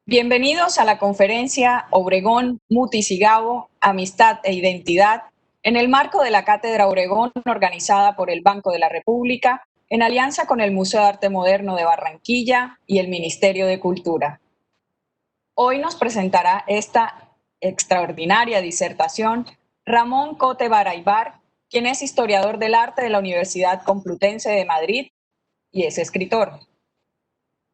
Bienvenidos a la conferencia Obregón, Mutis y Gabo, Amistad e Identidad, en el marco de la Cátedra Obregón organizada por el Banco de la República, en alianza con el Museo de Arte Moderno de Barranquilla y el Ministerio de Cultura. Hoy nos presentará esta extraordinaria disertación Ramón Cote Baraybar, quien es historiador del arte de la Universidad Complutense de Madrid y es escritor.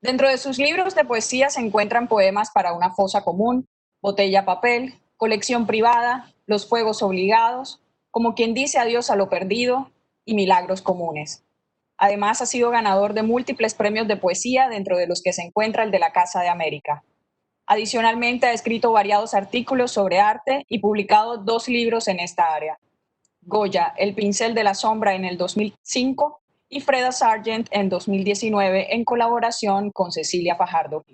Dentro de sus libros de poesía se encuentran poemas para una fosa común, Botella papel, Colección privada, Los fuegos obligados, Como quien dice adiós a lo perdido y Milagros comunes. Además ha sido ganador de múltiples premios de poesía, dentro de los que se encuentra el de la Casa de América. Adicionalmente ha escrito variados artículos sobre arte y publicado 2 libros en esta área. Goya, El pincel de la sombra en el 2005 y Freda Sargent en 2019 en colaboración con Cecilia Fajardo.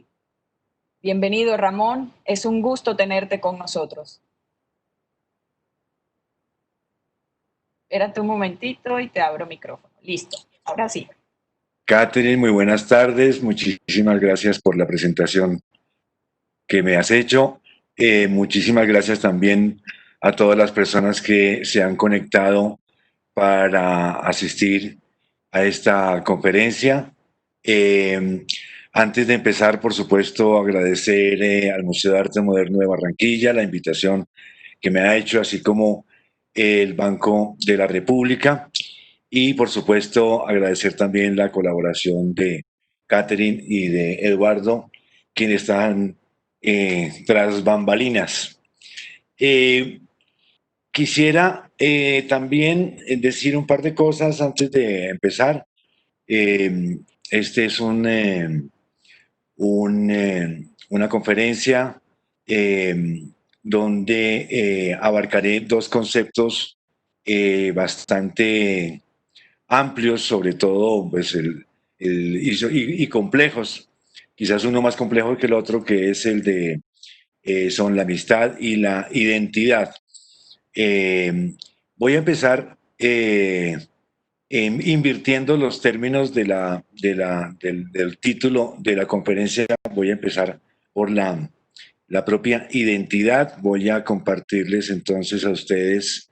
Bienvenido, Ramón, es un gusto tenerte con nosotros. Espérate un momentito y te abro micrófono. Listo, ahora sí. Catherine, muy buenas tardes, muchísimas gracias por la presentación que me has hecho. Muchísimas gracias también a todas las personas que se han conectado para asistir a esta conferencia. Antes de empezar, por supuesto, agradecer al Museo de Arte Moderno de Barranquilla la invitación que me ha hecho, así como el Banco de la República. Y, por supuesto, agradecer también la colaboración de Catherine y de Eduardo, quienes están tras bambalinas. Quisiera también decir un par de cosas antes de empezar. Este es una conferencia donde abarcaré dos conceptos bastante amplios, sobre todo pues, y complejos. Quizás uno más complejo que el otro, que es el de son la amistad y la identidad. Voy a empezar invirtiendo los términos del título de la conferencia. Voy a empezar por la propia identidad. Voy a compartirles entonces a ustedes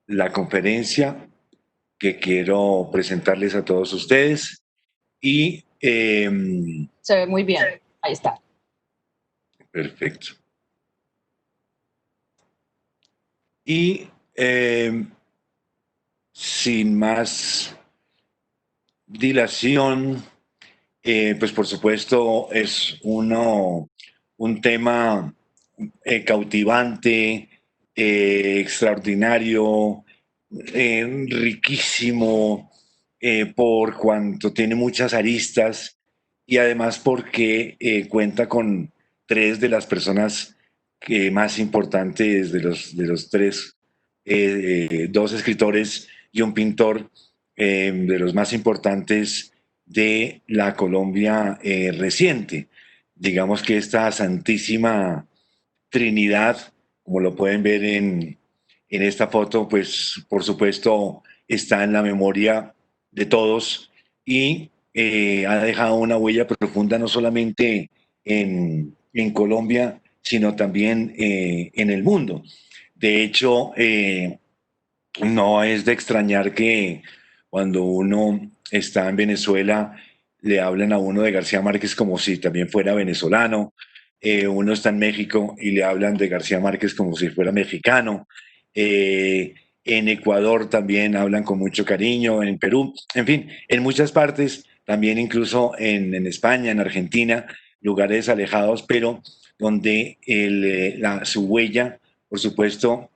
la conferencia que quiero presentarles a todos ustedes. Y Se ve muy bien, ahí está. Perfecto. Y sin más dilación, pues por supuesto es un tema cautivante, extraordinario, riquísimo, por cuanto tiene muchas aristas y además porque cuenta con tres de las personas más importantes de los tres, dos escritores y un pintor de los más importantes de la Colombia reciente. Digamos que esta santísima Trinidad, como lo pueden ver en esta foto, pues por supuesto está en la memoria de todos y ha dejado una huella profunda no solamente en Colombia, sino también en el mundo. De hecho, no es de extrañar que cuando uno está en Venezuela le hablan a uno de García Márquez como si también fuera venezolano. Uno está en México y le hablan de García Márquez como si fuera mexicano. En Ecuador también hablan con mucho cariño, en Perú, en fin, en muchas partes, también incluso en España, en Argentina, lugares alejados, pero donde su huella, por supuesto,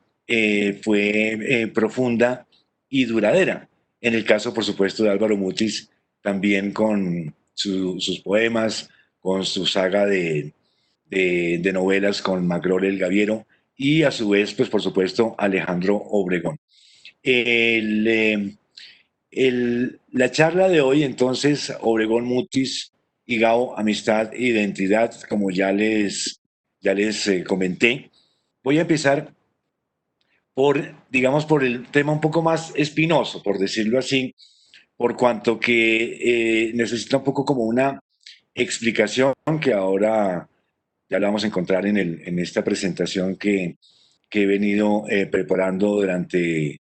fue profunda y duradera. En el caso, por supuesto, de Álvaro Mutis, también con sus poemas, con su saga de novelas con Magrol el Gaviero y a su vez, pues por supuesto, Alejandro Obregón. El, eh, la charla de hoy, entonces, Obregón Mutis y Gao, Amistad e Identidad, como ya les comenté. Voy a empezar digamos, por el tema un poco más espinoso, por decirlo así, por cuanto que necesita un poco como una explicación que ahora ya la vamos a encontrar en esta presentación que he venido preparando durante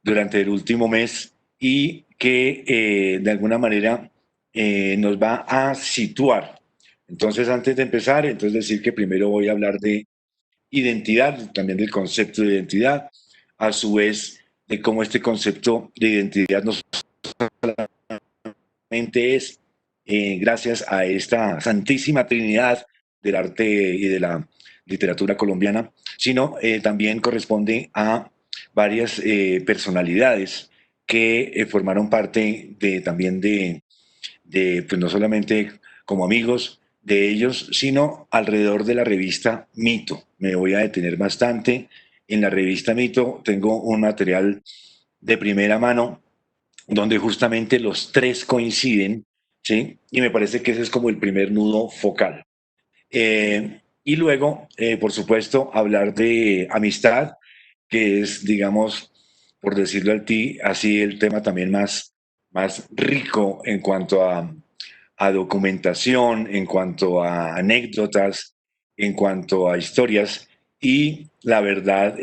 el último mes y que de alguna manera nos va a situar. Entonces, antes de empezar, entonces decir que primero voy a hablar de identidad, también del concepto de identidad, a su vez de cómo este concepto de identidad no solamente es gracias a esta santísima trinidad del arte y de la literatura colombiana, sino también corresponde a varias personalidades que formaron parte también pues no solamente como amigos de ellos, sino alrededor de la revista Mito. Me voy a detener bastante. En la revista Mito tengo un material de primera mano donde justamente los tres coinciden, ¿sí? Y me parece que ese es como el primer nudo focal. Y luego, por supuesto, hablar de amistad, que es, digamos, por decirlo así, el tema también más rico en cuanto a documentación, en cuanto a anécdotas, en cuanto a historias. Y la verdad,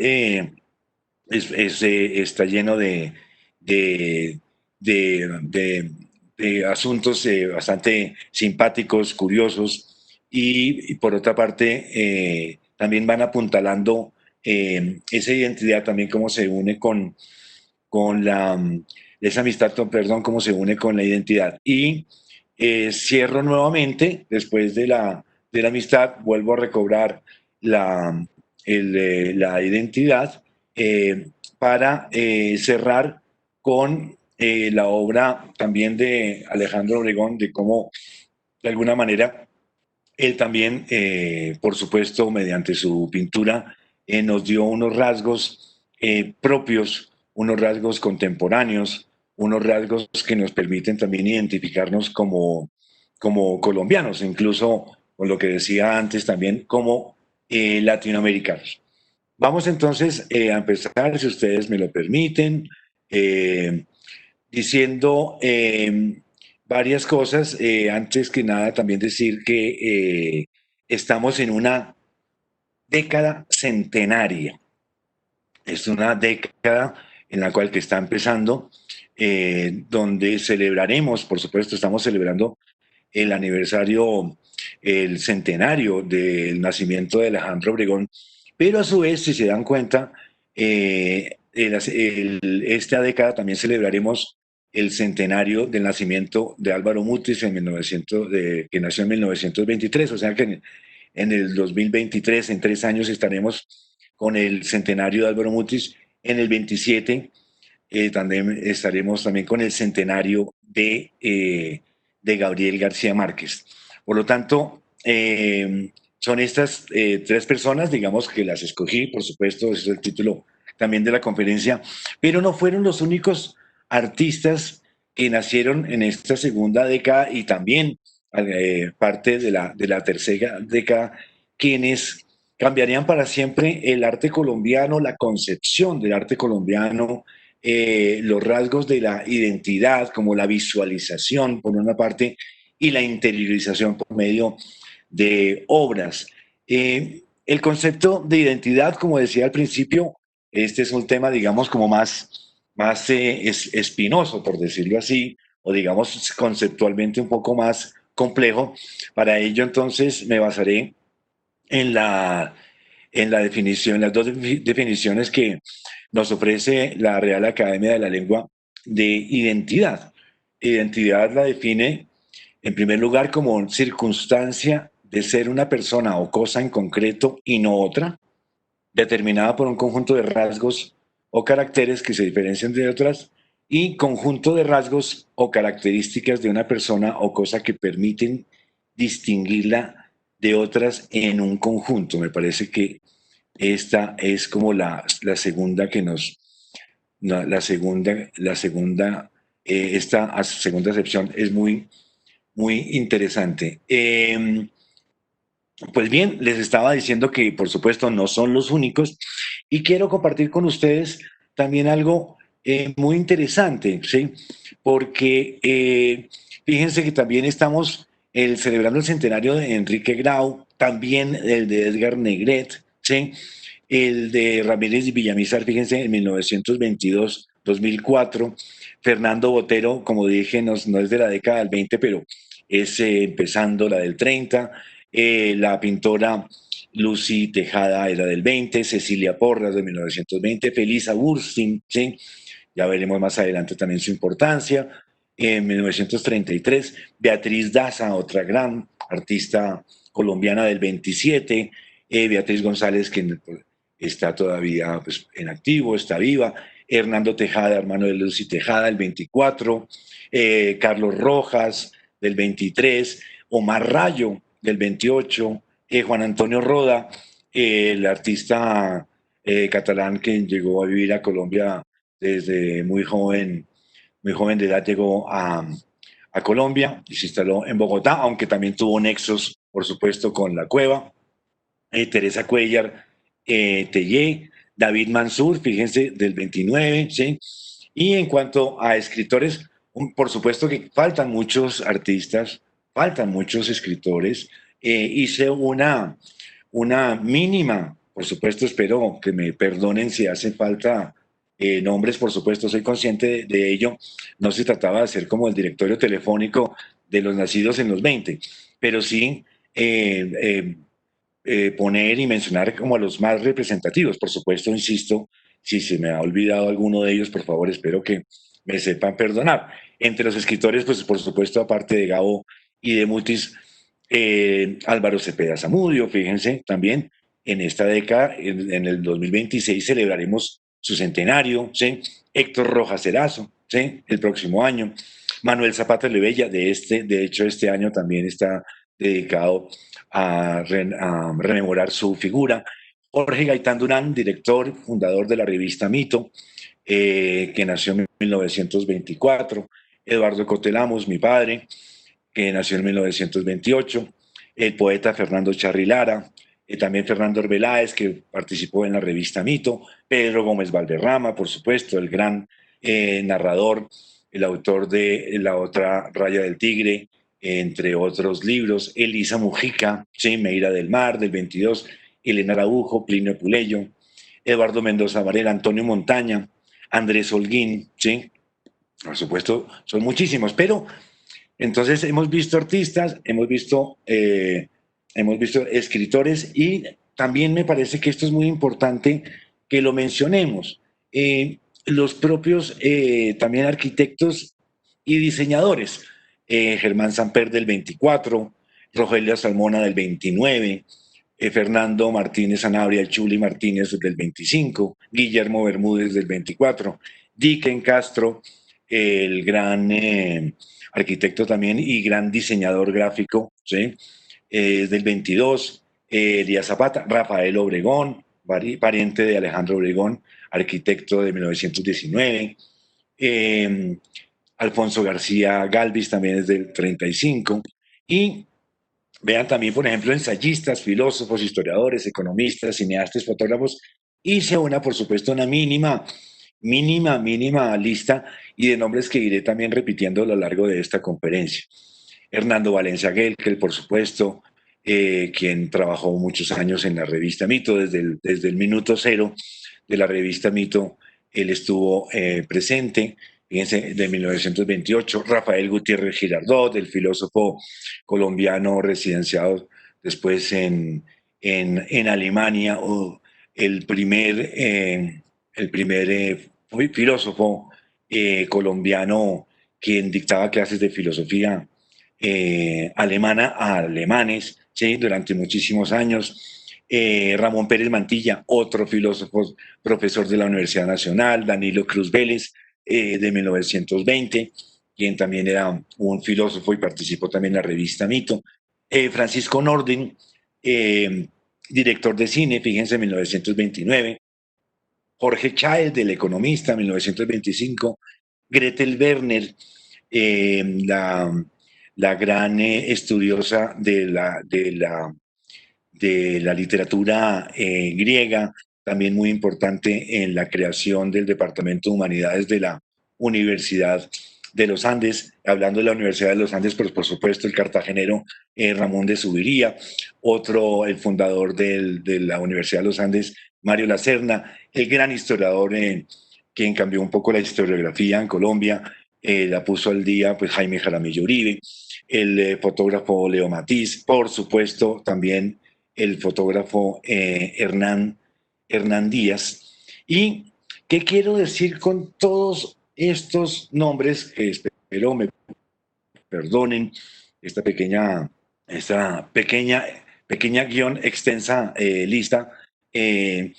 está lleno de, de de asuntos bastante simpáticos, curiosos, y por otra parte también van apuntalando esa identidad también cómo se une con esa amistad, perdón, cómo se une con la identidad. Y cierro nuevamente, después de la amistad, vuelvo a recobrar la, la identidad para cerrar con la obra también de Alejandro Obregón, de cómo de alguna manera él también, por supuesto, mediante su pintura, nos dio unos rasgos propios, unos rasgos contemporáneos, unos rasgos que nos permiten también identificarnos como colombianos, incluso con lo que decía antes también, como latinoamericanos. Vamos entonces a empezar, si ustedes me lo permiten, eh, diciendo varias cosas. Antes que nada, también decir que estamos en una década centenaria. Es una década en la cual que está empezando, donde celebraremos, por supuesto, estamos celebrando el aniversario, el centenario del nacimiento de Alejandro Obregón, pero a su vez, si se dan cuenta, esta década también celebraremos el centenario del nacimiento de Álvaro Mutis en 1900, que nació en 1923, o sea que en el 2023, en 3 años, estaremos con el centenario de Álvaro Mutis. En el 27 también estaremos también con el centenario de Gabriel García Márquez. Por lo tanto, son estas tres personas, digamos que las escogí, por supuesto, ese es el título también de la conferencia, pero no fueron los únicos artistas que nacieron en esta segunda década y también parte de la tercera década, quienes cambiarían para siempre el arte colombiano, la concepción del arte colombiano, los rasgos de la identidad, como la visualización, por una parte, y la interiorización por medio de obras. El concepto de identidad, como decía al principio, este es un tema, digamos, como más espinoso, por decirlo así, o digamos conceptualmente un poco más complejo. Para ello, entonces, me basaré en la definición, las dos definiciones que nos ofrece la Real Academia de la Lengua de identidad. Identidad la define, en primer lugar, como circunstancia de ser una persona o cosa en concreto y no otra, determinada por un conjunto de rasgos o caracteres que se diferencian de otras, y conjunto de rasgos o características de una persona o cosa que permiten distinguirla de otras en un conjunto. Me parece que esta es como la segunda que nos, esta segunda acepción es muy interesante. Pues bien, les estaba diciendo que por supuesto no son los únicos y quiero compartir con ustedes también algo muy interesante, ¿sí? Porque fíjense que también estamos celebrando el centenario de Enrique Grau, también el de Edgar Negret, ¿sí? El de Ramírez y Villamizar, fíjense, en 1922-2004. Fernando Botero, como dije, no, no es de la década del 20, pero es empezando la del 30. La pintora Lucy Tejada era del 20, Cecilia Porras de 1920, Felisa Burstyn, ¿sí? Ya veremos más adelante también su importancia. En 1933, Beatriz Daza, otra gran artista colombiana del 27, Beatriz González, que está todavía pues, en activo, está viva, Hernando Tejada, hermano de Lucy Tejada, el 24, Carlos Rojas, del 23, Omar Rayo, del 28, Juan Antonio Roda, el artista catalán que llegó a vivir a Colombia desde muy joven de edad llegó a Colombia y se instaló en Bogotá, aunque también tuvo nexos, por supuesto, con la cueva. Teresa Cuellar Tellé, David Mansur, fíjense, del 29, ¿sí? Y en cuanto a escritores, por supuesto que faltan muchos artistas, faltan muchos escritores. Hice una mínima, por supuesto, espero que me perdonen si hace falta nombres, por supuesto, soy consciente de ello. No se trataba de hacer como el directorio telefónico de los nacidos en los 20, pero sí eh, eh, poner y mencionar como a los más representativos. Por supuesto, insisto, si se me ha olvidado alguno de ellos, por favor, espero que me sepan perdonar. Entre los escritores, pues por supuesto, aparte de Gabo y de Mutis, Álvaro Cepeda Zamudio, fíjense, también en esta década, en el 2026, celebraremos su centenario, ¿sí? Héctor Rojas Erazo, ¿sí? El próximo año. Manuel Zapata Lebella, de hecho, este año también está dedicado a rememorar su figura. Jorge Gaitán Durán, director, fundador de la revista Mito, que nació en 1924. Eduardo Cotelamos, mi padre, que nació en 1928. El poeta Fernando Charrilara, también Fernando Arbeláez, que participó en la revista Mito. Pedro Gómez Valderrama, por supuesto, el gran narrador, el autor de La otra raya del tigre, entre otros libros. Elisa Mujica, ¿sí? Meira del Mar, del 22. Elena Araujo, Plinio Puleyo, Eduardo Mendoza Varela, Antonio Montaña, Andrés Holguín, ¿sí? Por supuesto, son muchísimos, pero entonces hemos visto artistas, hemos visto escritores y también me parece que esto es muy importante que lo mencionemos. Los propios también arquitectos y diseñadores. Germán Samper del 24, Rogelio Salmona del 29, Fernando Martínez Sanabria, el Chuli Martínez del 25, Guillermo Bermúdez del 24, Dicken Castro, el gran arquitecto también y gran diseñador gráfico, ¿sí? Del 22, Elías Zapata, Rafael Obregón, pariente de Alejandro Obregón, arquitecto de 1919, Alfonso García Galvis también es del 35, y vean también, por ejemplo, ensayistas, filósofos, historiadores, economistas, cineastas, fotógrafos. Hice por supuesto, una mínima lista y de nombres que iré también repitiendo a lo largo de esta conferencia. Hernando Valencia Gelkel, por supuesto, quien trabajó muchos años en la revista Mito, desde el minuto cero de la revista Mito, él estuvo presente, fíjense, de 1928, Rafael Gutiérrez Girardot, el filósofo colombiano residenciado después en Alemania, o el primer filósofo colombiano quien dictaba clases de filosofía alemana a alemanes, ¿sí? Durante muchísimos años. Ramón Pérez Mantilla, otro filósofo, profesor de la Universidad Nacional, Danilo Cruz Vélez, de 1920, quien también era un filósofo y participó también en la revista Mito. Francisco Nordin, director de cine, fíjense, en 1929. Jorge Chael, del Economista, 1925. Gretel Werner, la gran estudiosa de la literatura griega, también muy importante en la creación del Departamento de Humanidades de la Universidad de los Andes, hablando de la Universidad de los Andes, pero por supuesto el cartagenero Ramón de Subiría, otro, el fundador de la Universidad de los Andes, Mario Lacerna, el gran historiador quien cambió un poco la historiografía en Colombia, la puso al día pues Jaime Jaramillo Uribe, el fotógrafo Leo Matiz, por supuesto también el fotógrafo Hernán Díaz. ¿Y qué quiero decir con todos estos nombres que espero me perdonen esta pequeña guión extensa lista eh,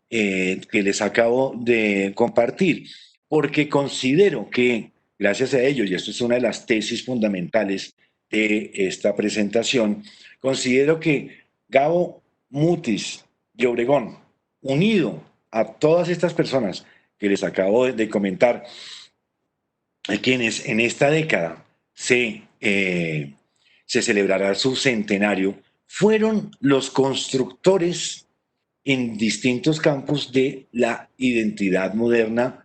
que les acabo de compartir? Porque considero que gracias a ello, y esto es una de las tesis fundamentales de esta presentación, considero que Gabo Mutis y Obregón, unido a todas estas personas que les acabo de comentar, quienes en esta década se celebrará su centenario, fueron los constructores en distintos campos de eh, la identidad moderna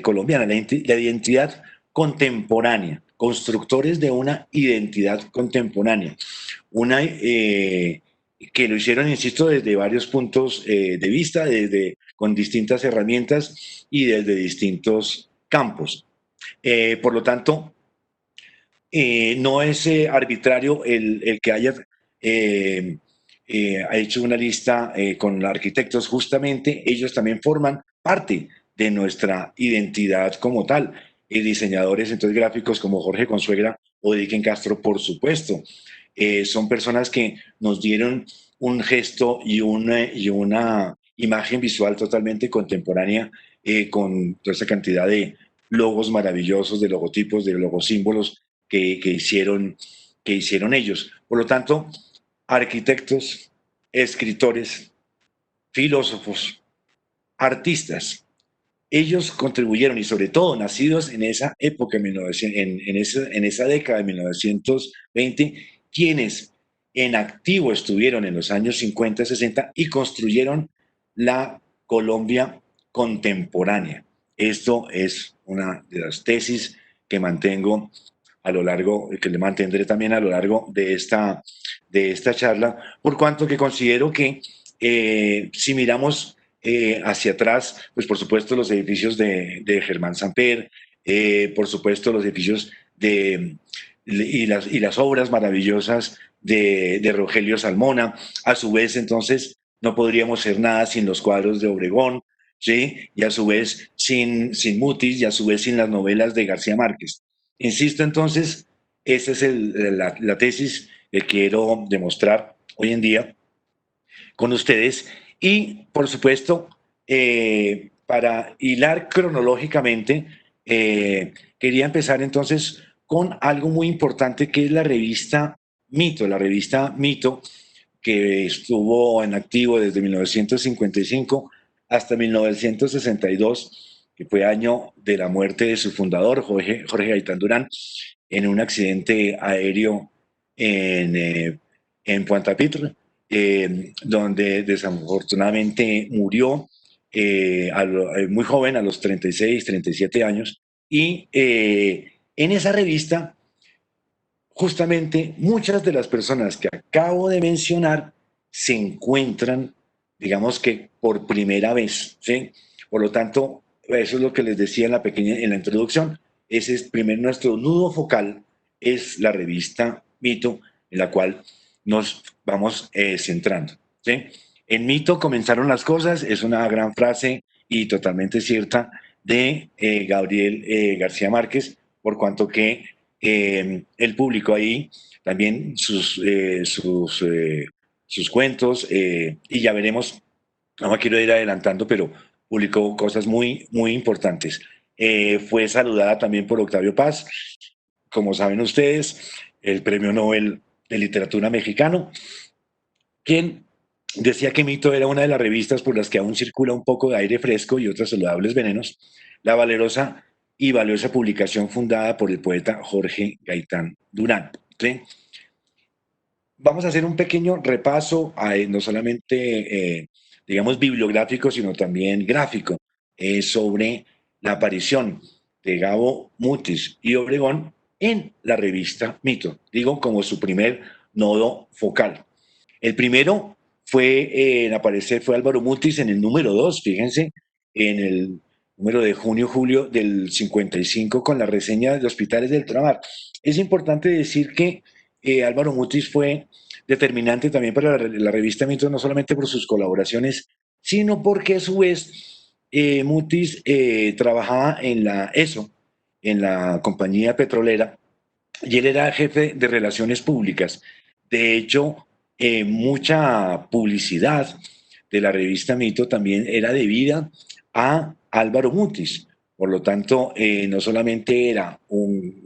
colombiana, la identidad contemporánea, constructores de una identidad contemporánea, una que lo hicieron, insisto, desde varios puntos de vista, con distintas herramientas y desde distintos campos. Por lo tanto, no es arbitrario el que haya eh, ha hecho una lista con arquitectos. Justamente ellos también forman parte de nuestra identidad como tal. Y diseñadores entonces gráficos como Jorge Consuegra o Dicken Castro, por supuesto. Son personas que nos dieron un gesto y una imagen visual totalmente contemporánea, con toda esa cantidad de logos maravillosos, de logotipos, de logosímbolos que hicieron ellos. Por lo tanto, arquitectos, escritores, filósofos, artistas, ellos contribuyeron, y sobre todo nacidos en esa época, en esa década de 1920, quienes en activo estuvieron en los años 50, 60 y construyeron la Colombia contemporánea. Esto es una de las tesis que mantengo a lo largo, que le mantendré también a lo largo de esta charla, por cuanto que considero que si miramos hacia atrás, pues por supuesto los edificios de Germán Samper, por supuesto los edificios y las obras maravillosas de Rogelio Salmona. A su vez, entonces, no podríamos ser nada sin los cuadros de Obregón, ¿sí? Y a su vez sin Mutis, y a su vez sin las novelas de García Márquez. Insisto, entonces, esa es la tesis que quiero demostrar hoy en día con ustedes. Y, por supuesto, para hilar cronológicamente, quería empezar entonces con algo muy importante que es la revista Mito, que estuvo en activo desde 1955 hasta 1962, que fue año de la muerte de su fundador, Jorge Gaitán Durán, en un accidente aéreo en Puerto Pitre, donde desafortunadamente murió muy joven, a los 36, 37 años. Y en esa revista, justamente muchas de las personas que acabo de mencionar se encuentran, digamos que por primera vez, ¿sí? Por lo tanto, eso es lo que les decía en la introducción. Ese es nuestro nudo focal, es la revista Mito, en la cual nos vamos centrando, ¿sí? En Mito comenzaron las cosas, es una gran frase y totalmente cierta de Gabriel García Márquez, por cuanto que él publicó ahí también sus cuentos, y ya veremos, no me quiero ir adelantando, pero publicó cosas muy, muy importantes. Fue saludada también por Octavio Paz, como saben ustedes, el Premio Nobel de Literatura mexicano, quien decía que Mito era una de las revistas por las que aún circula un poco de aire fresco y otros saludables venenos, la valerosa y valiosa publicación fundada por el poeta Jorge Gaitán Durán. ¿Sí? Vamos a hacer un pequeño repaso, no solamente, digamos, bibliográfico, sino también gráfico, sobre la aparición de Gabo Mutis y Obregón en la revista Mito, digo como su primer nodo focal. El primero en aparecer fue Álvaro Mutis en el número 2, fíjense, en el número de junio-julio del 55 con la reseña de Hospitales del Ultramar. Es importante decir que Álvaro Mutis fue determinante también para la revista Mito, no solamente por sus colaboraciones, sino porque a su vez Mutis trabajaba en la ESO, en la compañía petrolera, y él era jefe de relaciones públicas. De hecho, mucha publicidad de la revista Mito también era debida a Álvaro Mutis. Por lo tanto, no solamente era un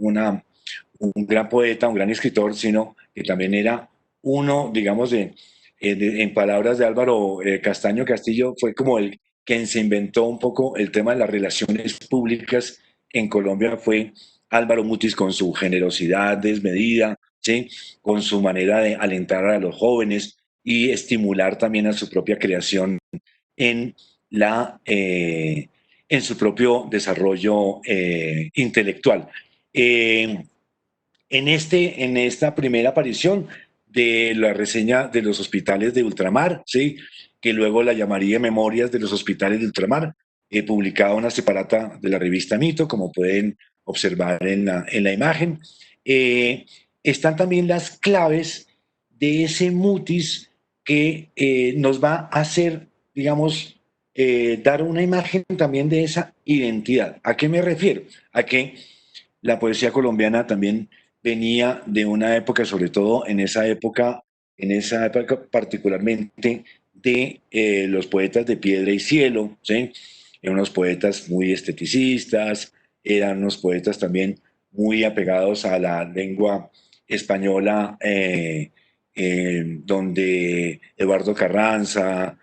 gran poeta, un gran escritor, sino que también era uno, digamos, en palabras de Álvaro Castaño Castillo, fue como el quien se inventó un poco el tema de las relaciones públicas en Colombia, fue Álvaro Mutis con su generosidad desmedida, ¿sí? Con su manera de alentar a los jóvenes y estimular también a su propia creación en, en su propio desarrollo intelectual. En esta primera aparición de la reseña de los hospitales de ultramar, ¿sí? Que luego la llamaría Memorias de los Hospitales de Ultramar, publicada una separata de la revista Mito, como pueden observar en la imagen. Están también las claves de ese mutis que nos va a hacer, digamos, dar una imagen también de esa identidad. ¿A qué me refiero? A que la poesía colombiana también venía de una época, sobre todo en esa época particularmente de los poetas de Piedra y Cielo, ¿sí? Eran unos poetas muy esteticistas, eran unos poetas también muy apegados a la lengua española, donde Eduardo Carranza,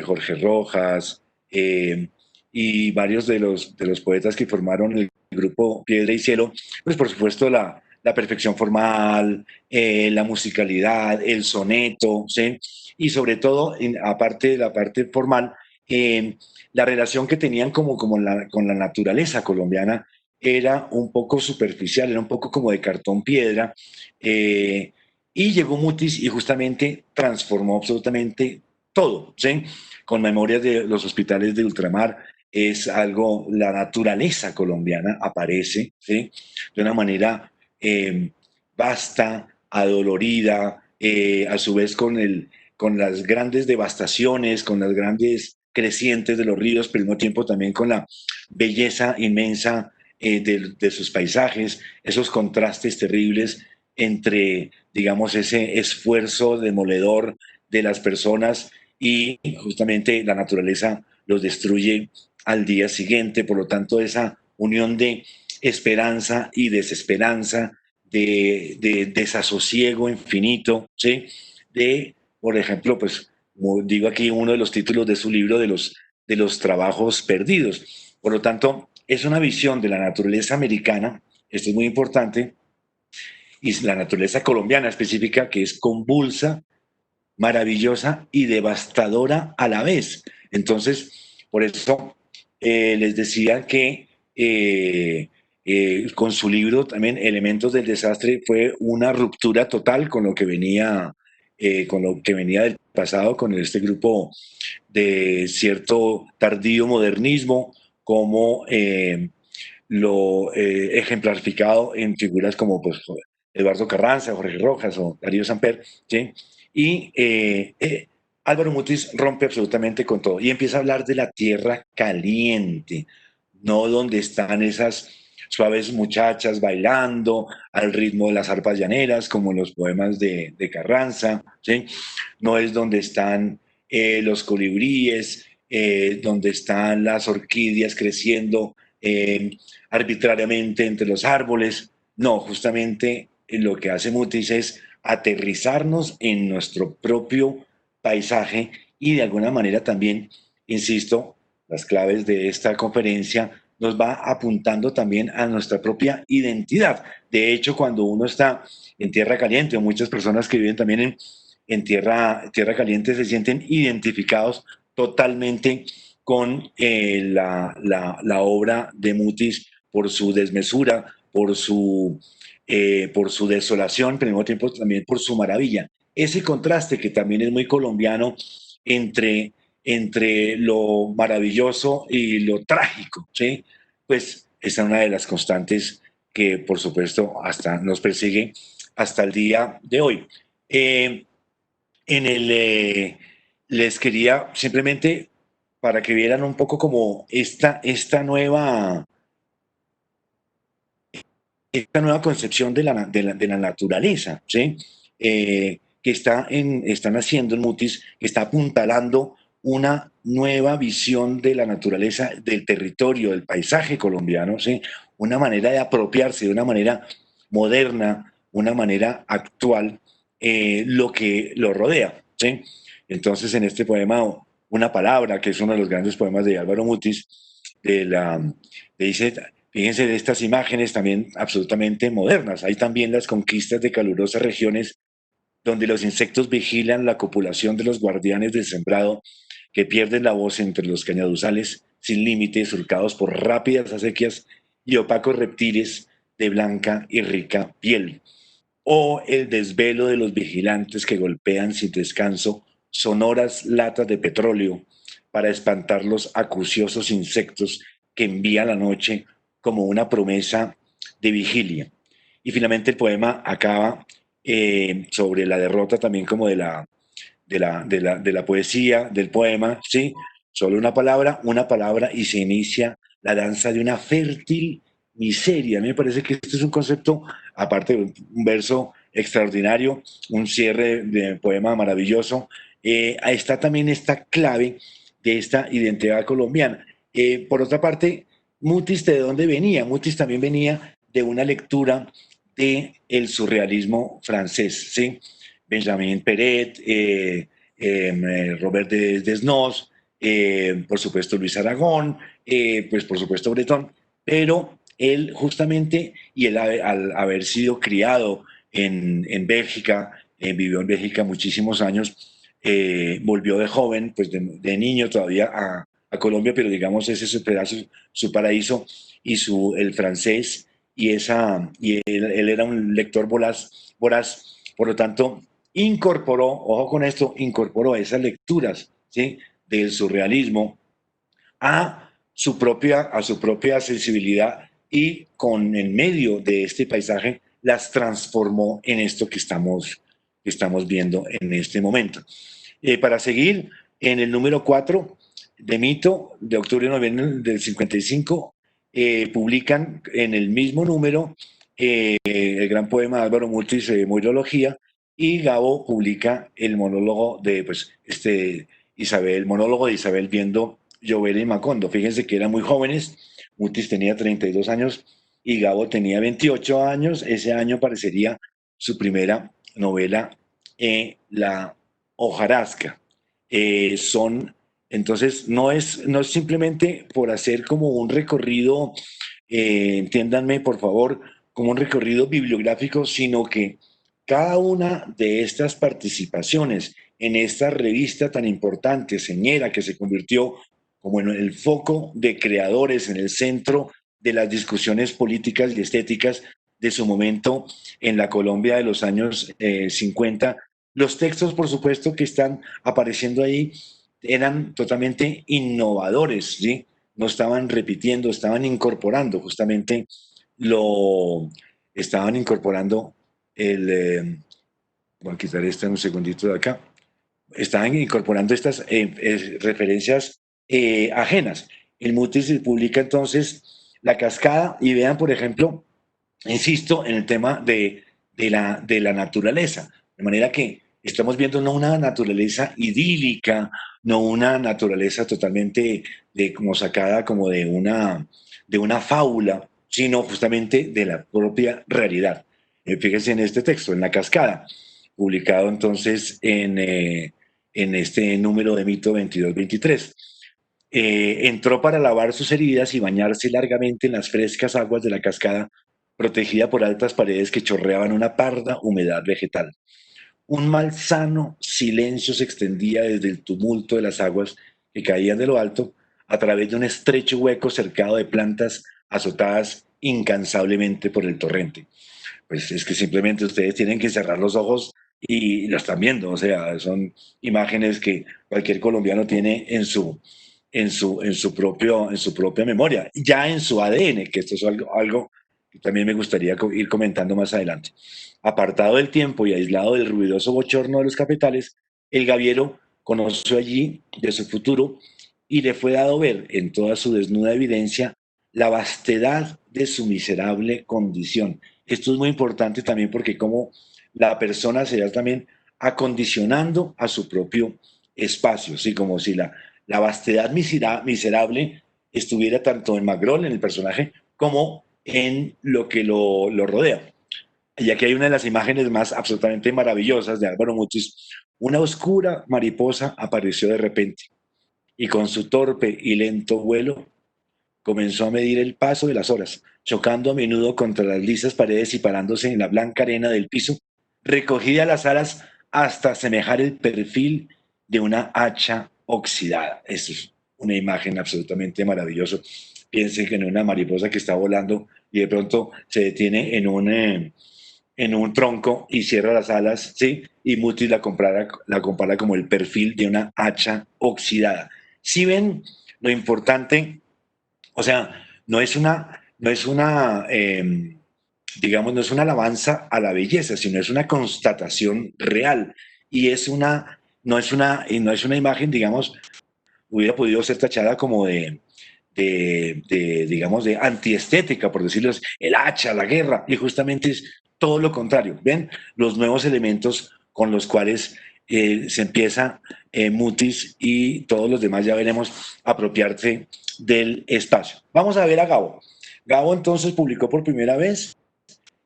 Jorge Rojas y varios de los poetas que formaron el grupo Piedra y Cielo, pues por supuesto la perfección formal, la musicalidad, el soneto, ¿sí? Y sobre todo, aparte de la parte formal, la relación que tenían con la naturaleza colombiana era un poco superficial, era un poco como de cartón piedra, y llegó Mutis y justamente transformó absolutamente todo, ¿sí? Con Memorias de los Hospitales de Ultramar, es algo, la naturaleza colombiana aparece, ¿sí? De una manera vasta, adolorida, a su vez con las grandes devastaciones, con las grandes crecientes de los ríos, pero al mismo tiempo también con la belleza inmensa de sus paisajes, esos contrastes terribles entre, digamos, ese esfuerzo demoledor de las personas y justamente la naturaleza los destruye al día siguiente. Por lo tanto, esa unión de esperanza y desesperanza, de desasosiego infinito, ¿sí? De, por ejemplo, pues, como digo aquí, uno de los títulos de su libro de los trabajos perdidos. Por lo tanto, es una visión de la naturaleza americana, esto es muy importante, y la naturaleza colombiana específica, que es convulsa, maravillosa y devastadora a la vez. Entonces, por eso les decía que con su libro también Elementos del Desastre fue una ruptura total con lo que venía del pasado, con este grupo de cierto tardío modernismo, como lo ejemplarificado en figuras como pues, Eduardo Carranza, Jorge Rojas o Darío Samper, ¿sí? Y Álvaro Mutis rompe absolutamente con todo y empieza a hablar de la tierra caliente, no donde están esas suaves muchachas bailando al ritmo de las arpas llaneras, como en los poemas de Carranza, ¿sí? No es donde están los colibríes, donde están las orquídeas creciendo arbitrariamente entre los árboles. No, justamente lo que hace Mutis es aterrizarnos en nuestro propio paisaje y de alguna manera también, insisto, las claves de esta conferencia nos va apuntando también a nuestra propia identidad. De hecho, cuando uno está en tierra caliente, o muchas personas que viven también en tierra caliente se sienten identificados totalmente con la obra de Mutis por su desmesura, por su desolación, pero al mismo tiempo también por su maravilla. Ese contraste que también es muy colombiano entre, entre lo maravilloso y lo trágico, ¿sí? Pues esa es una de las constantes que, por supuesto, hasta nos persigue hasta el día de hoy. Eh, en el, Les quería simplemente para que vieran un poco como esta nueva concepción de la naturaleza, ¿sí? Que están haciendo en Mutis, que está apuntalando una nueva visión de la naturaleza, del territorio, del paisaje colombiano, ¿sí? Una manera de apropiarse de una manera moderna, una manera actual, lo que lo rodea, ¿sí? Entonces, en este poema, Una palabra, que es uno de los grandes poemas de Álvaro Mutis, de la, le dice, fíjense de estas imágenes también absolutamente modernas. Hay también las conquistas de calurosas regiones donde los insectos vigilan la copulación de los guardianes del sembrado que pierden la voz entre los cañaduzales sin límites, surcados por rápidas acequias y opacos reptiles de blanca y rica piel. O el desvelo de los vigilantes que golpean sin descanso sonoras latas de petróleo para espantar los acuciosos insectos que envía la noche como una promesa de vigilia. Y finalmente el poema acaba sobre la derrota también como de la poesía, del poema, ¿sí? Solo una palabra y se inicia la danza de una fértil miseria. A mí me parece que este es un concepto, aparte de un verso extraordinario, un cierre de poema maravilloso, está también esta clave de esta identidad colombiana. Por otra parte, Mutis, ¿de dónde venía? Mutis también venía de una lectura del surrealismo francés, ¿sí? Benjamin Peret, Robert Desnos, por supuesto Luis Aragón, pues por supuesto Bretón, pero él justamente, y él al haber sido criado en Bélgica, vivió en Bélgica muchísimos años, volvió de joven, pues de niño todavía a Colombia, pero digamos ese es su pedazo, su paraíso, y el francés, y él era un lector voraz, por lo tanto, incorporó, ojo con esto, incorporó esas lecturas, ¿sí? Del surrealismo a su propia sensibilidad y con en medio de este paisaje las transformó en esto que estamos viendo en este momento. Para seguir, en el número 4 de Mito, de octubre y noviembre del 55, publican en el mismo número el gran poema de Álvaro Mutis, Moirología, y Gabo publica el monólogo de el monólogo de Isabel viendo llover en Macondo. Fíjense que eran muy jóvenes, Mutis tenía 32 años y Gabo tenía 28 años. Ese año parecería su primera novela, La hojarasca. Entonces, no es simplemente por hacer como un recorrido, entiéndanme por favor, como un recorrido bibliográfico, sino que cada una de estas participaciones en esta revista tan importante, Señera, que se convirtió como en el foco de creadores, en el centro de las discusiones políticas y estéticas de su momento en la Colombia de los años 50. Los textos, por supuesto, que están apareciendo ahí eran totalmente innovadores, ¿sí? No estaban repitiendo, estaban incorporando justamente lo, estaban incorporando voy a quitar este un segundito de acá, estaban incorporando estas referencias ajenas. El Mutis publica entonces La Cascada y vean, por ejemplo, insisto en el tema de la naturaleza, de manera que estamos viendo no una naturaleza idílica, no una naturaleza totalmente como sacada como de una fábula, sino justamente de la propia realidad. Fíjense en este texto, en La Cascada, publicado entonces en este número de Mito 22-23. Entró para lavar sus heridas y bañarse largamente en las frescas aguas de la cascada, protegida por altas paredes que chorreaban una parda humedad vegetal. Un malsano silencio se extendía desde el tumulto de las aguas que caían de lo alto a través de un estrecho hueco cercado de plantas azotadas incansablemente por el torrente. Pues es que simplemente ustedes tienen que cerrar los ojos y lo están viendo, o sea, son imágenes que cualquier colombiano tiene en su propia memoria, ya en su ADN, que esto es algo que también me gustaría ir comentando más adelante. Apartado del tiempo y aislado del ruidoso bochorno de los cafetales, el gaviero conoció allí de su futuro y le fue dado ver en toda su desnuda evidencia la vastedad de su miserable condición. Esto es muy importante también porque como la persona se va también acondicionando a su propio espacio, ¿sí? Como si la vastedad miserable estuviera tanto en Magrol, en el personaje, como en lo que lo rodea. Y aquí hay una de las imágenes más absolutamente maravillosas de Álvaro Mutis. Una oscura mariposa apareció de repente y con su torpe y lento vuelo comenzó a medir el paso de las horas, chocando a menudo contra las lisas paredes y parándose en la blanca arena del piso, recogida las alas hasta semejar el perfil de una hacha oxidada. Esto es una imagen absolutamente maravillosa. Piensen que en una mariposa que está volando y de pronto se detiene en un tronco y cierra las alas, ¿sí? Y Mutis la compara como el perfil de una hacha oxidada. Si ven lo importante, o sea, no es una digamos, no es una alabanza a la belleza, sino es una constatación real. Y es una, no es una imagen, digamos, hubiera podido ser tachada como digamos, de antiestética, por decirlo así, el hacha, la guerra, y justamente es todo lo contrario. ¿Ven? Los nuevos elementos con los cuales se empieza Mutis y todos los demás ya veremos apropiarse del espacio. Vamos a ver a Gabo. Gabo entonces publicó por primera vez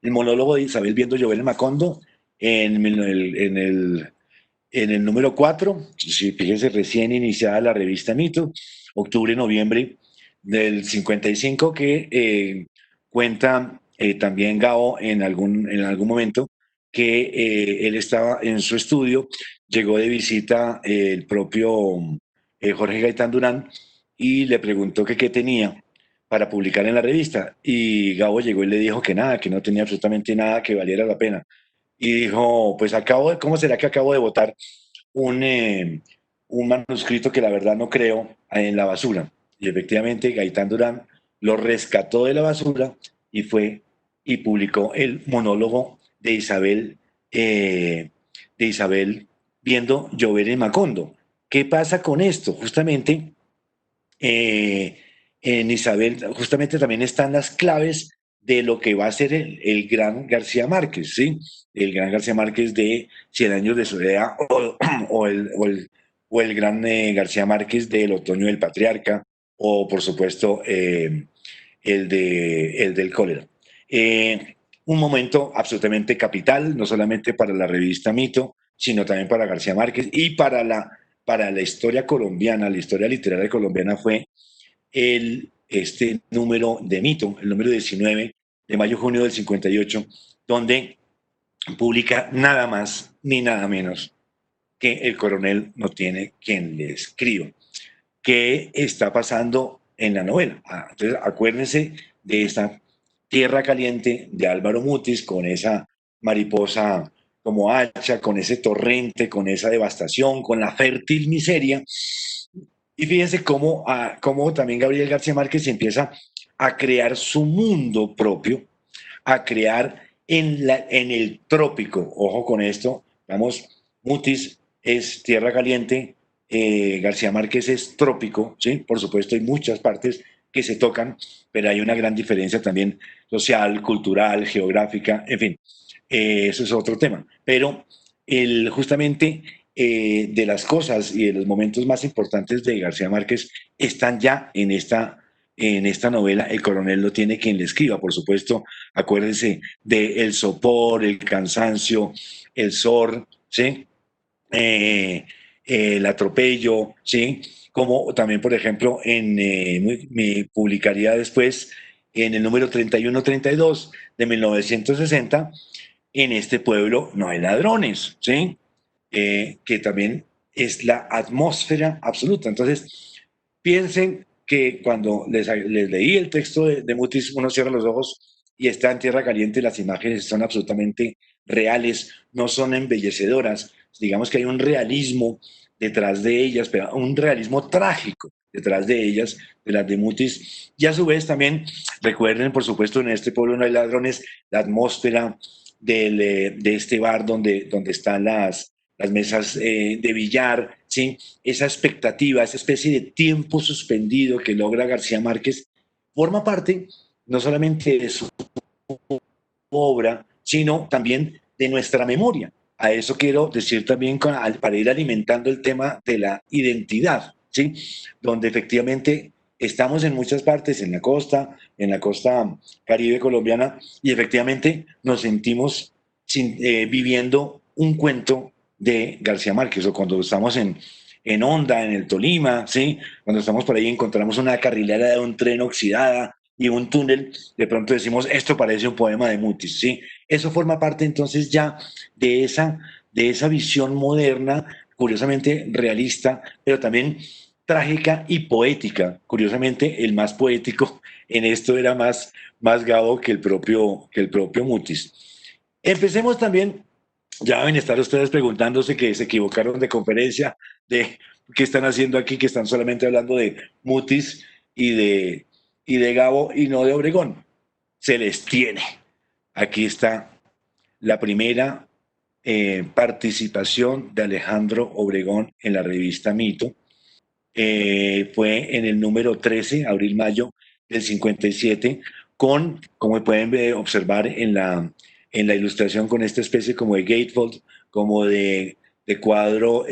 el monólogo de Isabel viendo llover en Macondo en el número 4, si fíjense, recién iniciada la revista Mito, octubre-noviembre del 55, que cuenta también Gao en algún momento que él estaba en su estudio, llegó de visita el propio Jorge Gaitán Durán y le preguntó que qué tenía para publicar en la revista. Y Gabo llegó y le dijo que nada, que no tenía absolutamente nada que valiera la pena. Y dijo, pues ¿cómo será que acabo de votar un, eh, un manuscrito que la verdad no creo en la basura? Y efectivamente Gaitán Durán lo rescató de la basura y fue y publicó el monólogo de Isabel viendo llover en Macondo. ¿Qué pasa con esto? Justamente eh, en Isabel, justamente también están las claves de lo que va a ser el gran García Márquez, ¿sí? El gran García Márquez de Cien años de soledad o el gran García Márquez del Otoño del Patriarca o, por supuesto, el del cólera. Un momento absolutamente capital, no solamente para la revista Mito, sino también para García Márquez y para la historia colombiana, la historia literaria colombiana fue este número de Mito, el número 19 de mayo-junio del 58, donde publica nada más ni nada menos que el coronel no tiene quien le escriba. ¿Qué está pasando en la novela? Entonces, acuérdense de esta Tierra Caliente de Álvaro Mutis con esa mariposa como hacha, con ese torrente, con esa devastación, con la fértil miseria. Y fíjense cómo también Gabriel García Márquez empieza a crear su mundo propio, a crear en el trópico. Ojo con esto, vamos, Mutis es tierra caliente, García Márquez es trópico, ¿sí? Por supuesto, hay muchas partes que se tocan, pero hay una gran diferencia también social, cultural, geográfica, en fin, eso es otro tema. Pero justamente de las cosas y de los momentos más importantes de García Márquez están ya en esta novela. El coronel no tiene quien le escriba, por supuesto. Acuérdense de el sopor, el cansancio, el sor, ¿sí? El atropello, ¿sí? Como también, por ejemplo, me publicaría después en el número 31-32 de 1960, en este pueblo no hay ladrones, ¿sí? Que también es la atmósfera absoluta. Entonces, Piensen que cuando les leí el texto de Mutis, uno cierra los ojos y está en tierra caliente, las imágenes son absolutamente reales, no son embellecedoras. Digamos que hay un realismo detrás de ellas, pero un realismo trágico detrás de ellas, de las de Mutis. Y a su vez también recuerden, por supuesto, en este pueblo no hay ladrones, la atmósfera de este bar donde están las mesas de billar, ¿sí? Esa expectativa, esa especie de tiempo suspendido que logra García Márquez, forma parte no solamente de su obra, sino también de nuestra memoria. A eso quiero decir también para ir alimentando el tema de la identidad, ¿sí? Donde efectivamente estamos en muchas partes, en la costa caribe colombiana, y efectivamente nos sentimos viviendo un cuento de García Márquez, o cuando estamos en Honda, en el Tolima, ¿sí? Cuando estamos por ahí encontramos una carrilera de un tren oxidada y un túnel, de pronto decimos, esto parece un poema de Mutis, ¿sí? Eso forma parte entonces ya de esa visión moderna, curiosamente realista, pero también trágica y poética. Curiosamente, el más poético en esto era más Gabo que el propio Mutis. Empecemos también, ya deben estar ustedes preguntándose que se equivocaron de conferencia, de qué están haciendo aquí, que están solamente hablando de Mutis y de Gabo y no de Obregón. Se les tiene. Aquí está la primera participación de Alejandro Obregón en la revista Mito. Fue en el número 13, abril-mayo del 57, con, como pueden observar en la ilustración, con esta especie como de gatefold, como de cuadro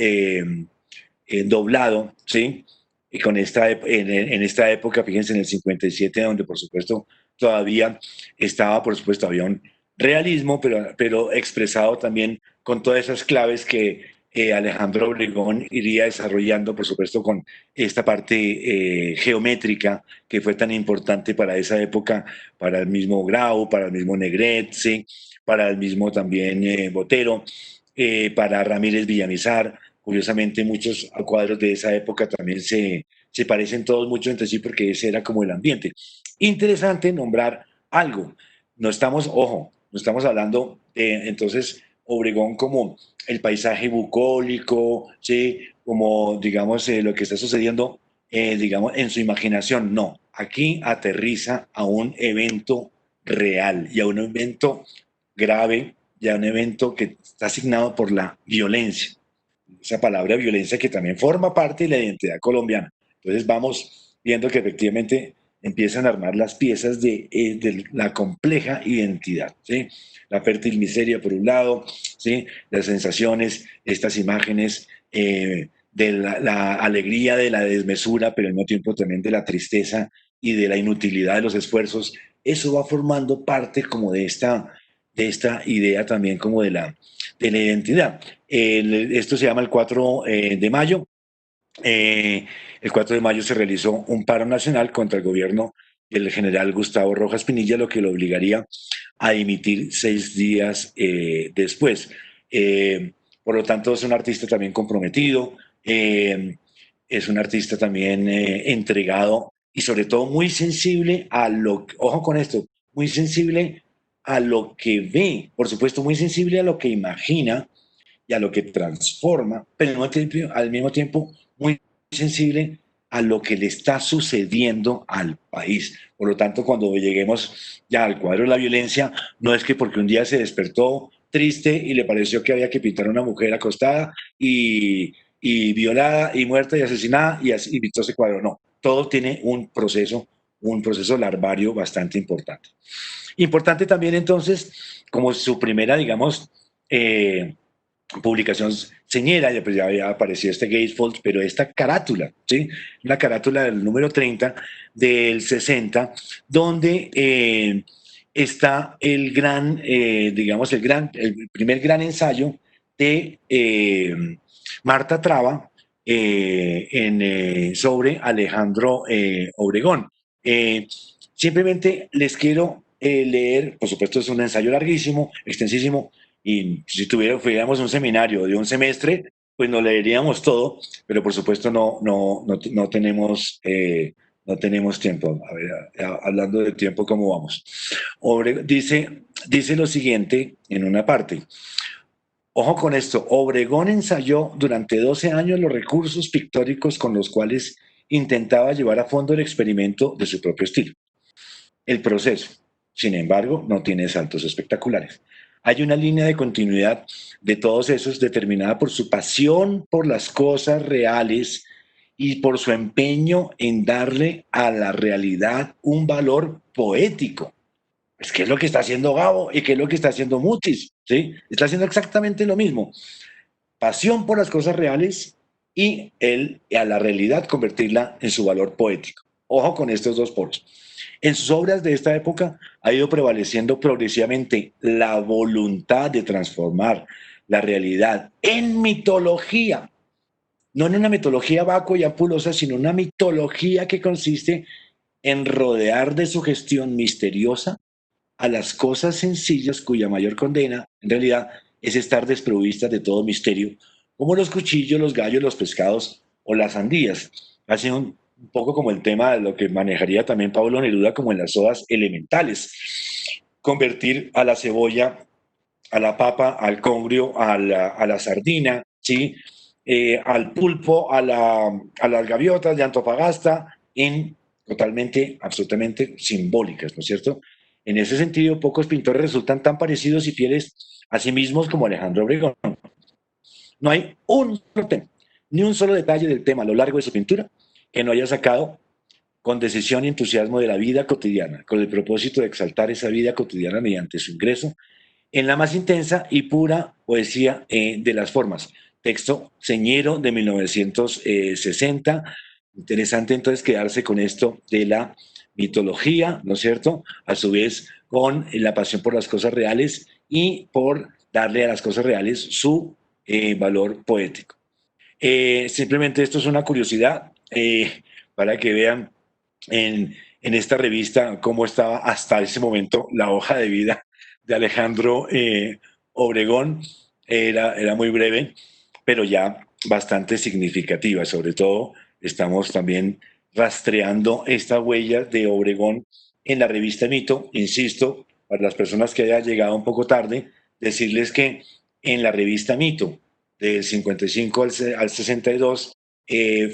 doblado, ¿sí? Y con en esta época, fíjense, en el 57, donde por supuesto todavía estaba, por supuesto, había un realismo, pero expresado también con todas esas claves que Alejandro Obregón iría desarrollando, por supuesto, con esta parte geométrica que fue tan importante para esa época, para el mismo Grau, para el mismo Negret, ¿sí? Para el mismo también Botero, para Ramírez Villamizar. Curiosamente, muchos cuadros de esa época también se parecen todos mucho entre sí porque ese era como el ambiente. Interesante nombrar algo. No estamos, ojo, no estamos hablando de entonces Obregón como el paisaje bucólico, ¿sí? Como, digamos, lo que está sucediendo, digamos, en su imaginación. No, aquí aterriza a un evento real y a un evento grave y a un evento que está asignado por la violencia, esa palabra violencia que también forma parte de la identidad colombiana. Entonces vamos viendo que efectivamente empiezan a armar las piezas de la compleja identidad, ¿sí? La fértil miseria por un lado, ¿sí? Las sensaciones, estas imágenes de la alegría, de la desmesura, pero al mismo tiempo también de la tristeza y de la inutilidad de los esfuerzos, eso va formando parte como de esta idea también como de la identidad. Esto se llama el 4 de mayo. El 4 de mayo se realizó un paro nacional contra el gobierno del general Gustavo Rojas Pinilla, lo que lo obligaría a dimitir 6 días después. Por lo tanto, es un artista también comprometido, es un artista también entregado y sobre todo muy sensible a ojo con esto, muy sensible a lo que ve, por supuesto, muy sensible a lo que imagina y a lo que transforma, pero al mismo tiempo muy sensible a lo que le está sucediendo al país. Por lo tanto, cuando lleguemos ya al cuadro de la violencia, no es que porque un día se despertó triste y le pareció que había que pintar a una mujer acostada y violada y muerta y asesinada y pintó ese cuadro. No, todo tiene un proceso larvario bastante importante. Importante también entonces, como su primera, digamos, publicación señera, ya, pues ya había aparecido este Gatefold, pero esta carátula, ¿sí? La carátula del número 30 del 60, donde está el gran, digamos, el primer gran ensayo de Marta Traba sobre Alejandro Obregón. Simplemente les quiero leer, por supuesto es un ensayo larguísimo, extensísimo, y si fuéramos un seminario de un semestre, Pues no leeríamos todo, pero por supuesto no tenemos, no tenemos tiempo. A ver, hablando de tiempo, ¿cómo vamos? Dice lo siguiente en una parte. Ojo con esto, Obregón ensayó durante 12 años los recursos pictóricos con los cuales intentaba llevar a fondo el experimento de su propio estilo. El proceso, sin embargo, no tiene saltos espectaculares. Hay una línea de continuidad de todos esos determinada por su pasión por las cosas reales y por su empeño en darle a la realidad un valor poético. Es que es lo que está haciendo Gabo y que es lo que está haciendo Mutis, ¿sí? Está haciendo exactamente lo mismo. Pasión por las cosas reales y él a la realidad convertirla en su valor poético. Ojo con estos dos polos. En sus obras de esta época ha ido prevaleciendo progresivamente la voluntad de transformar la realidad en mitología, no en una mitología vacua y ampulosa, sino una mitología que consiste en rodear de su gestión misteriosa a las cosas sencillas cuya mayor condena, en realidad, es estar desprovistas de todo misterio, como los cuchillos, los gallos, los pescados o las sandías. Hace un poco como el tema de lo que manejaría también Pablo Neruda como en las sodas elementales. Convertir a la cebolla, a la papa, al congrio, a la sardina, ¿sí? Al pulpo, a las gaviotas de Antofagasta, en totalmente, absolutamente simbólicas, ¿no es cierto? En ese sentido, pocos pintores resultan tan parecidos y fieles a sí mismos como Alejandro Obregón. No hay un solo tema, ni un solo detalle del tema a lo largo de su pintura que no haya sacado con decisión y entusiasmo de la vida cotidiana, con el propósito de exaltar esa vida cotidiana mediante su ingreso en la más intensa y pura poesía de las formas. Texto señero de 1960. Interesante entonces quedarse con esto de la mitología, ¿no es cierto? A su vez con la pasión por las cosas reales y por darle a las cosas reales su valor poético. Simplemente esto es una curiosidad para que vean en esta revista cómo estaba hasta ese momento la hoja de vida de Alejandro Obregón. Era muy breve, pero ya bastante significativa. Sobre todo estamos también rastreando esta huella de Obregón en la revista Mito. Insisto, para las personas que hayan llegado un poco tarde, decirles que en la revista Mito, del 55 al 62,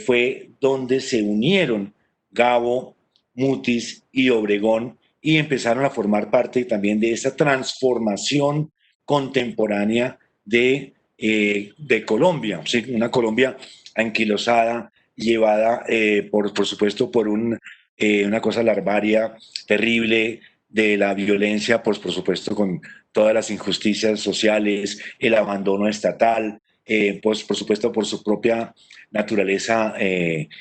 fue donde se unieron Gabo, Mutis y Obregón y empezaron a formar parte también de esa transformación contemporánea de Colombia, ¿sí? Una Colombia anquilosada, llevada por supuesto por una cosa larvaria, terrible, de la violencia, pues por supuesto con todas las injusticias sociales, el abandono estatal, pues por supuesto por su propia naturaleza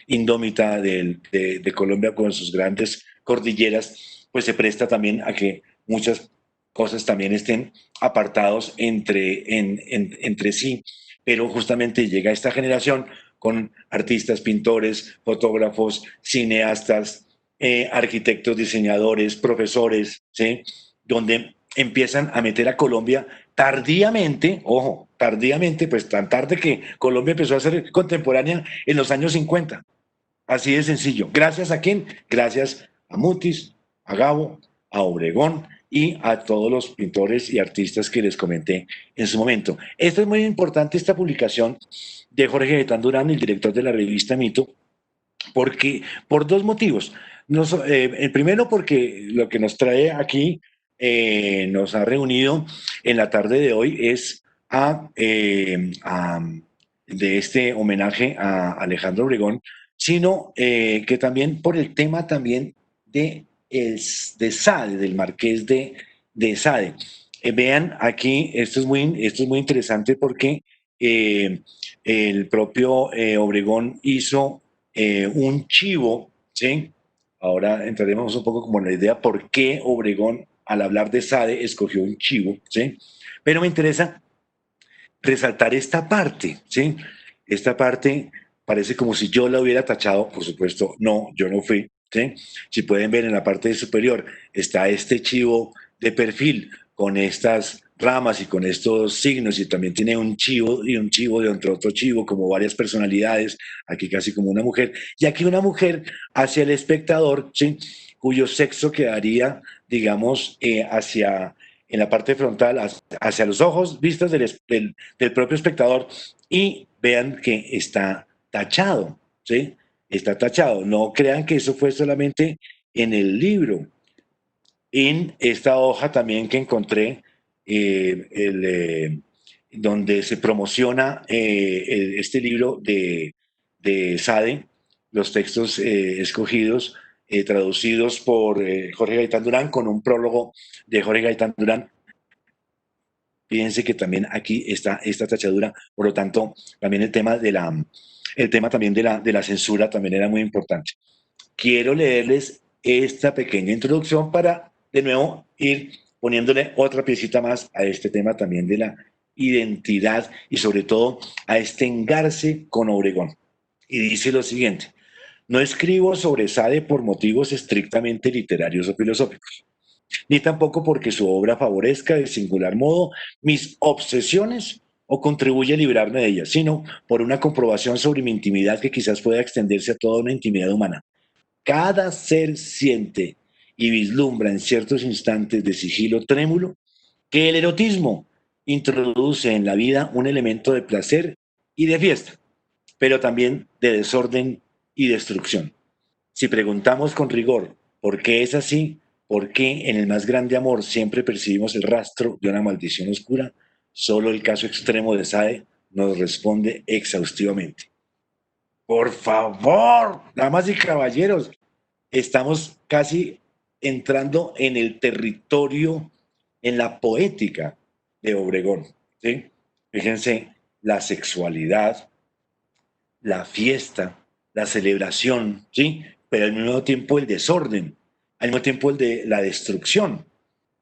indómita de Colombia con sus grandes cordilleras, pues se presta también a que muchas cosas también estén apartados entre sí, pero justamente llega esta generación con artistas, pintores, fotógrafos, cineastas, arquitectos, diseñadores, profesores, ¿sí? Donde empiezan a meter a Colombia tardíamente, ojo, tardíamente, pues tan tarde que Colombia empezó a ser contemporánea en los años 50. Así de sencillo. ¿Gracias a quién? Gracias a Mutis, a Gabo, a Obregón y a todos los pintores y artistas que les comenté en su momento. Esto es muy importante, esta publicación de Jorge Gaitán Durán, el director de la revista Mito, porque por dos motivos. El primero porque lo que nos trae aquí, nos ha reunido en la tarde de hoy es de este homenaje a Alejandro Obregón, sino que también por el tema también de Sade, del Marqués de Sade. Vean aquí, esto es muy interesante porque eh, el propio Obregón hizo un chivo, ¿sí? Ahora entraremos un poco como en la idea por qué Obregón, al hablar de Sade, escogió un chivo, ¿sí? Pero me interesa resaltar esta parte, ¿sí? Esta parte parece como si yo la hubiera tachado, por supuesto, no, yo no fui, ¿sí? Si pueden ver en la parte superior, está este chivo de perfil con estas ramas y con estos signos, y también tiene un chivo y un chivo de otro chivo, como varias personalidades, aquí casi como una mujer, y aquí una mujer hacia el espectador, ¿sí? Cuyo sexo quedaría, digamos, hacia, en la parte frontal, hacia los ojos vistos del propio espectador, y vean que está tachado, ¿sí? Está tachado. No crean que eso fue solamente en el libro. En esta hoja también que encontré, donde se promociona este libro de Sade, los textos escogidos, traducidos por Jorge Gaitán Durán, con un prólogo de Jorge Gaitán Durán. Fíjense que también aquí está esta tachadura, por lo tanto, también el tema también de la censura también era muy importante. Quiero leerles esta pequeña introducción para, de nuevo, ir poniéndole otra piecita más a este tema también de la identidad y sobre todo a este engarce con Obregón. Y dice lo siguiente: no escribo sobre Sade por motivos estrictamente literarios o filosóficos, ni tampoco porque su obra favorezca de singular modo mis obsesiones o contribuye a librarme de ellas, sino por una comprobación sobre mi intimidad que quizás pueda extenderse a toda una intimidad humana. Cada ser siente y vislumbra en ciertos instantes de sigilo trémulo que el erotismo introduce en la vida un elemento de placer y de fiesta, pero también de desorden y destrucción. Si preguntamos con rigor por qué es así, por qué en el más grande amor siempre percibimos el rastro de una maldición oscura, solo el caso extremo de Sade nos responde exhaustivamente. Por favor, damas y caballeros, estamos casi entrando en el territorio, en la poética de Obregón, ¿sí? Fíjense, la sexualidad, la fiesta, la celebración, ¿sí? Pero al mismo tiempo el desorden, al mismo tiempo el de la destrucción,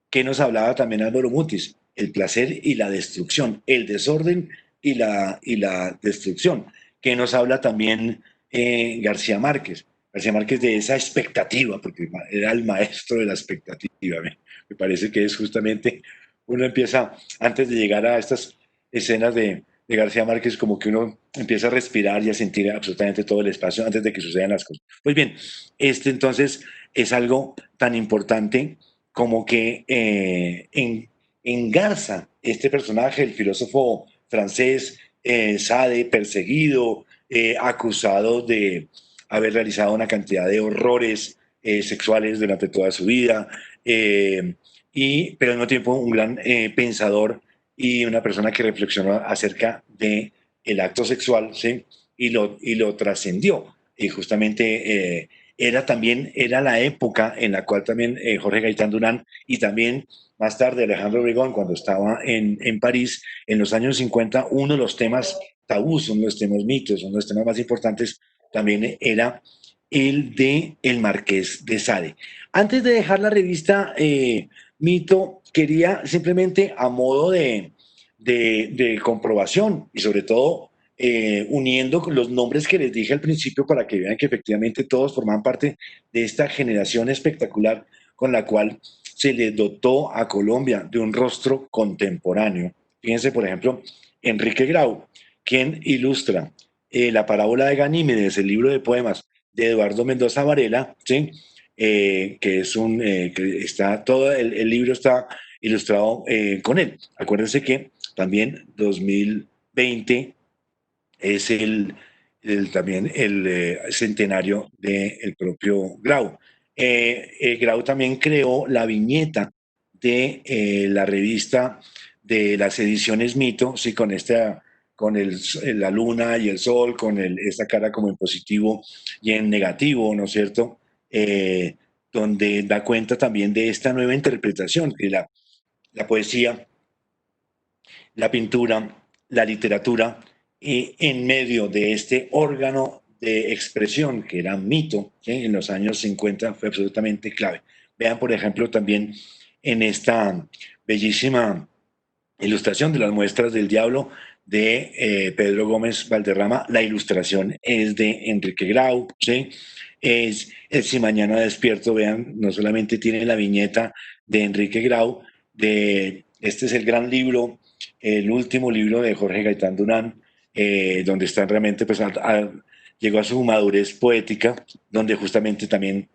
que nos hablaba también Álvaro Mutis, el placer y la destrucción, el desorden y la destrucción, que nos habla también García Márquez. García Márquez de esa expectativa, porque era el maestro de la expectativa. Me parece que es justamente, uno empieza, antes de llegar a estas escenas de García Márquez, como que uno empieza a respirar y a sentir absolutamente todo el espacio antes de que sucedan las cosas. Pues bien, este entonces es algo tan importante como que engarza este personaje, el filósofo francés Sade, perseguido, acusado de haber realizado una cantidad de horrores sexuales durante toda su vida, pero al mismo tiempo un gran pensador y una persona que reflexionó acerca de el acto sexual, ¿sí? Y lo trascendió. Y justamente era la época en la cual también Jorge Gaitán Durán y también más tarde Alejandro Obregón, cuando estaba en París, en los años 50, uno de los temas tabús, uno de los temas mitos, uno de los temas más importantes también era el de El Marqués de Sade. Antes de dejar la revista Mito, quería simplemente a modo de comprobación y sobre todo uniendo los nombres que les dije al principio para que vean que efectivamente todos forman parte de esta generación espectacular con la cual se le dotó a Colombia de un rostro contemporáneo. Fíjense, por ejemplo, Enrique Grau, quien ilustra la parábola de Ganímedes, el libro de poemas de Eduardo Mendoza Varela, ¿sí? Que es que está todo el libro está ilustrado con él. Acuérdense que también 2020 es también el centenario del propio Grau. Grau también creó la viñeta de la revista de las ediciones Mito, sí, con la luna y el sol, con esta cara como en positivo y en negativo, ¿no es cierto? Donde da cuenta también de esta nueva interpretación, que la poesía, la pintura, la literatura, en medio de este órgano de expresión que era mito, ¿sí? En los años 50 fue absolutamente clave. Vean, por ejemplo, también en esta bellísima ilustración de las muestras del diablo de Pedro Gómez Valderrama, la ilustración es de Enrique Grau, ¿sí? Es el Si Mañana Despierto, vean, no solamente tiene la viñeta de Enrique Grau, este es el gran libro, el último libro de Jorge Gaitán Durán, donde está realmente, pues, llegó a su madurez poética, donde justamente también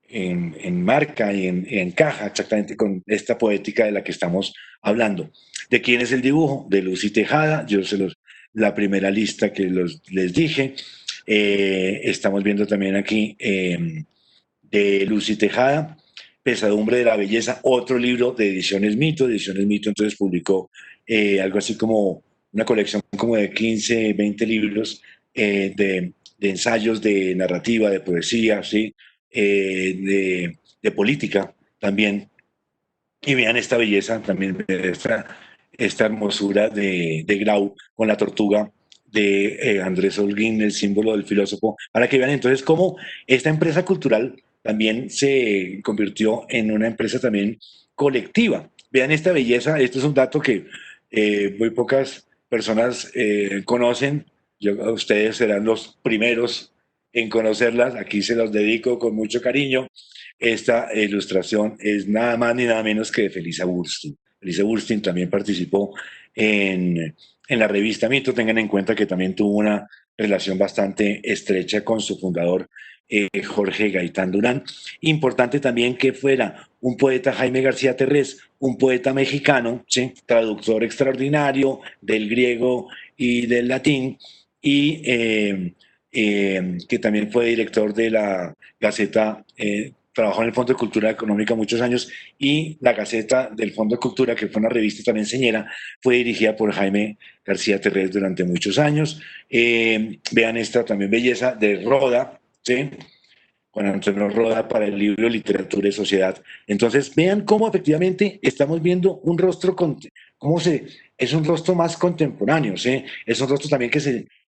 enmarca y encaja exactamente con esta poética de la que estamos hablando. ¿De quién es el dibujo? De Lucy Tejada. La primera lista que les dije. Estamos viendo también aquí de Lucy Tejada, Pesadumbre de la Belleza, otro libro de Ediciones Mito. Ediciones Mito entonces publicó algo así como una colección como de 15, 20 libros de ensayos, de narrativa, de poesía, ¿sí? De política también. Y vean esta belleza también, esta hermosura de Grau con la tortuga de Andrés Holguín, el símbolo del filósofo, para que vean entonces cómo esta empresa cultural también se convirtió en una empresa también colectiva. Vean esta belleza, esto es un dato que muy pocas personas conocen. Ustedes serán los primeros en conocerlas, aquí se los dedico con mucho cariño. Esta ilustración es nada más ni nada menos que de Felisa Burstyn. Felisa Burstyn también participó en la revista Mito. Tengan en cuenta que también tuvo una relación bastante estrecha con su fundador, Jorge Gaitán Durán. Importante también que fuera un poeta, Jaime García Terrés, un poeta mexicano, ¿sí? Traductor extraordinario del griego y del latín, y que también fue director de la Gaceta, trabajó en el Fondo de Cultura Económica muchos años, y la Gaceta del Fondo de Cultura, que fue una revista también señera, fue dirigida por Jaime García Terrés durante muchos años. Vean esta también belleza de Roda, ¿sí? Juan Antonio Roda, para el libro Literatura y Sociedad. Entonces, vean cómo efectivamente estamos viendo un rostro, es un rostro más contemporáneo, ¿sí? Es un rostro también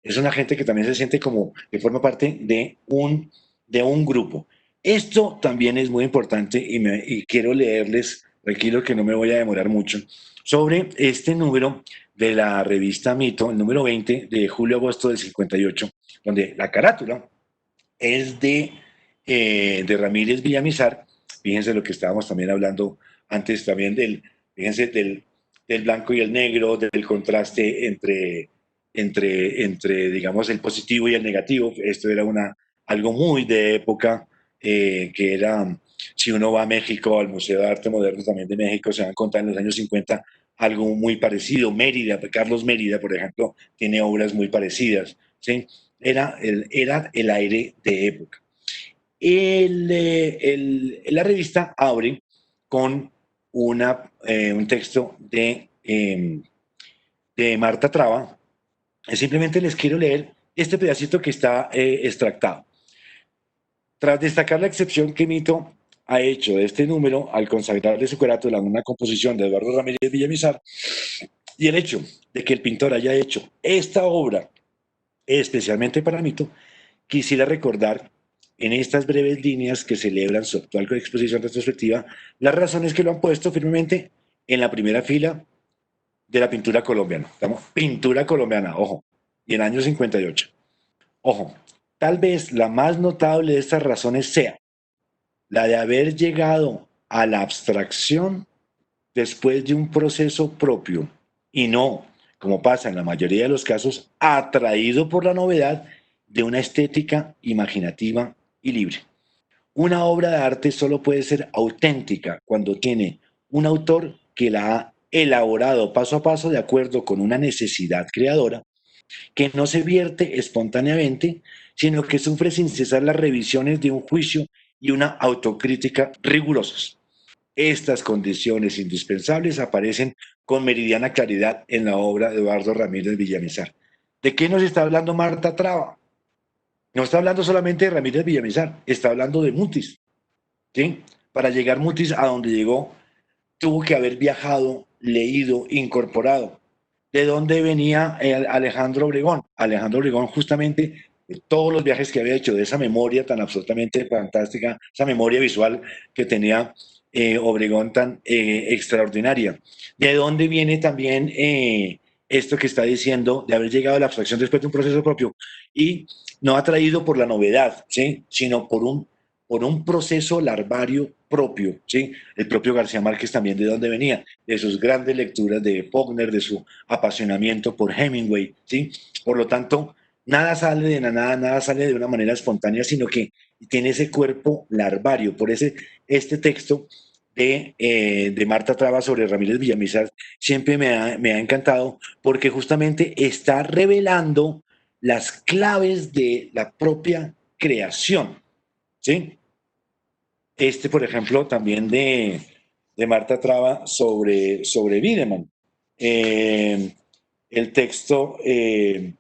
es una gente que también se siente como que forma parte de un grupo. Esto también es muy importante y quiero leerles, tranquilo que no me voy a demorar mucho, sobre este número de la revista Mito, el número 20 de julio-agosto del 58, donde la carátula es de Ramírez Villamizar. Fíjense lo que estábamos también hablando antes también fíjense del blanco y el negro, del contraste entre, digamos, el positivo y el negativo. Esto era algo muy de época, que era, si uno va a México, al Museo de Arte Moderno también de México, se van a contar en los años 50 algo muy parecido. Mérida, Carlos Mérida, por ejemplo, tiene obras muy parecidas, ¿sí? Era el aire de época. La revista abre con un texto de Marta Traba. Simplemente les quiero leer este pedacito que está extractado. Tras destacar la excepción que Mito ha hecho de este número al consagrarle su carátula una composición de Eduardo Ramírez Villamizar, y el hecho de que el pintor haya hecho esta obra especialmente para Mito, quisiera recordar en estas breves líneas que celebran su actual exposición retrospectiva las razones que lo han puesto firmemente en la primera fila de la pintura colombiana. ¿Estamos? Pintura colombiana, ojo, y en el año 58. Ojo, tal vez la más notable de estas razones sea la de haber llegado a la abstracción después de un proceso propio y no, como pasa en la mayoría de los casos, atraído por la novedad de una estética imaginativa y libre. Una obra de arte solo puede ser auténtica cuando tiene un autor que la ha elaborado paso a paso de acuerdo con una necesidad creadora, que no se vierte espontáneamente, sino que sufre sin cesar las revisiones de un juicio y una autocrítica rigurosos. Estas condiciones indispensables aparecen con meridiana claridad en la obra de Eduardo Ramírez Villamizar. ¿De qué nos está hablando Marta Traba? No está hablando solamente de Ramírez Villamizar, está hablando de Mutis, ¿sí? Para llegar Mutis a donde llegó, tuvo que haber viajado, leído, incorporado. ¿De dónde venía Alejandro Obregón? Alejandro Obregón justamente de todos los viajes que había hecho, de esa memoria tan absolutamente fantástica, esa memoria visual que tenía Obregón tan extraordinaria. ¿De dónde viene también esto que está diciendo de haber llegado a la abstracción después de un proceso propio? Y no atraído por la novedad, ¿sí? Sino por un por un proceso larvario propio, ¿sí? El propio García Márquez también de dónde venía, de sus grandes lecturas de Faulkner, de su apasionamiento por Hemingway, ¿sí? Por lo tanto, nada sale de la nada, nada sale de una manera espontánea, sino que tiene ese cuerpo larvario. Por ese, este texto de Marta Traba sobre Ramírez Villamizar siempre me ha encantado porque justamente está revelando las claves de la propia creación, ¿sí? Este, por ejemplo, también de Marta Traba sobre Wiedemann. Eh, el texto, eh,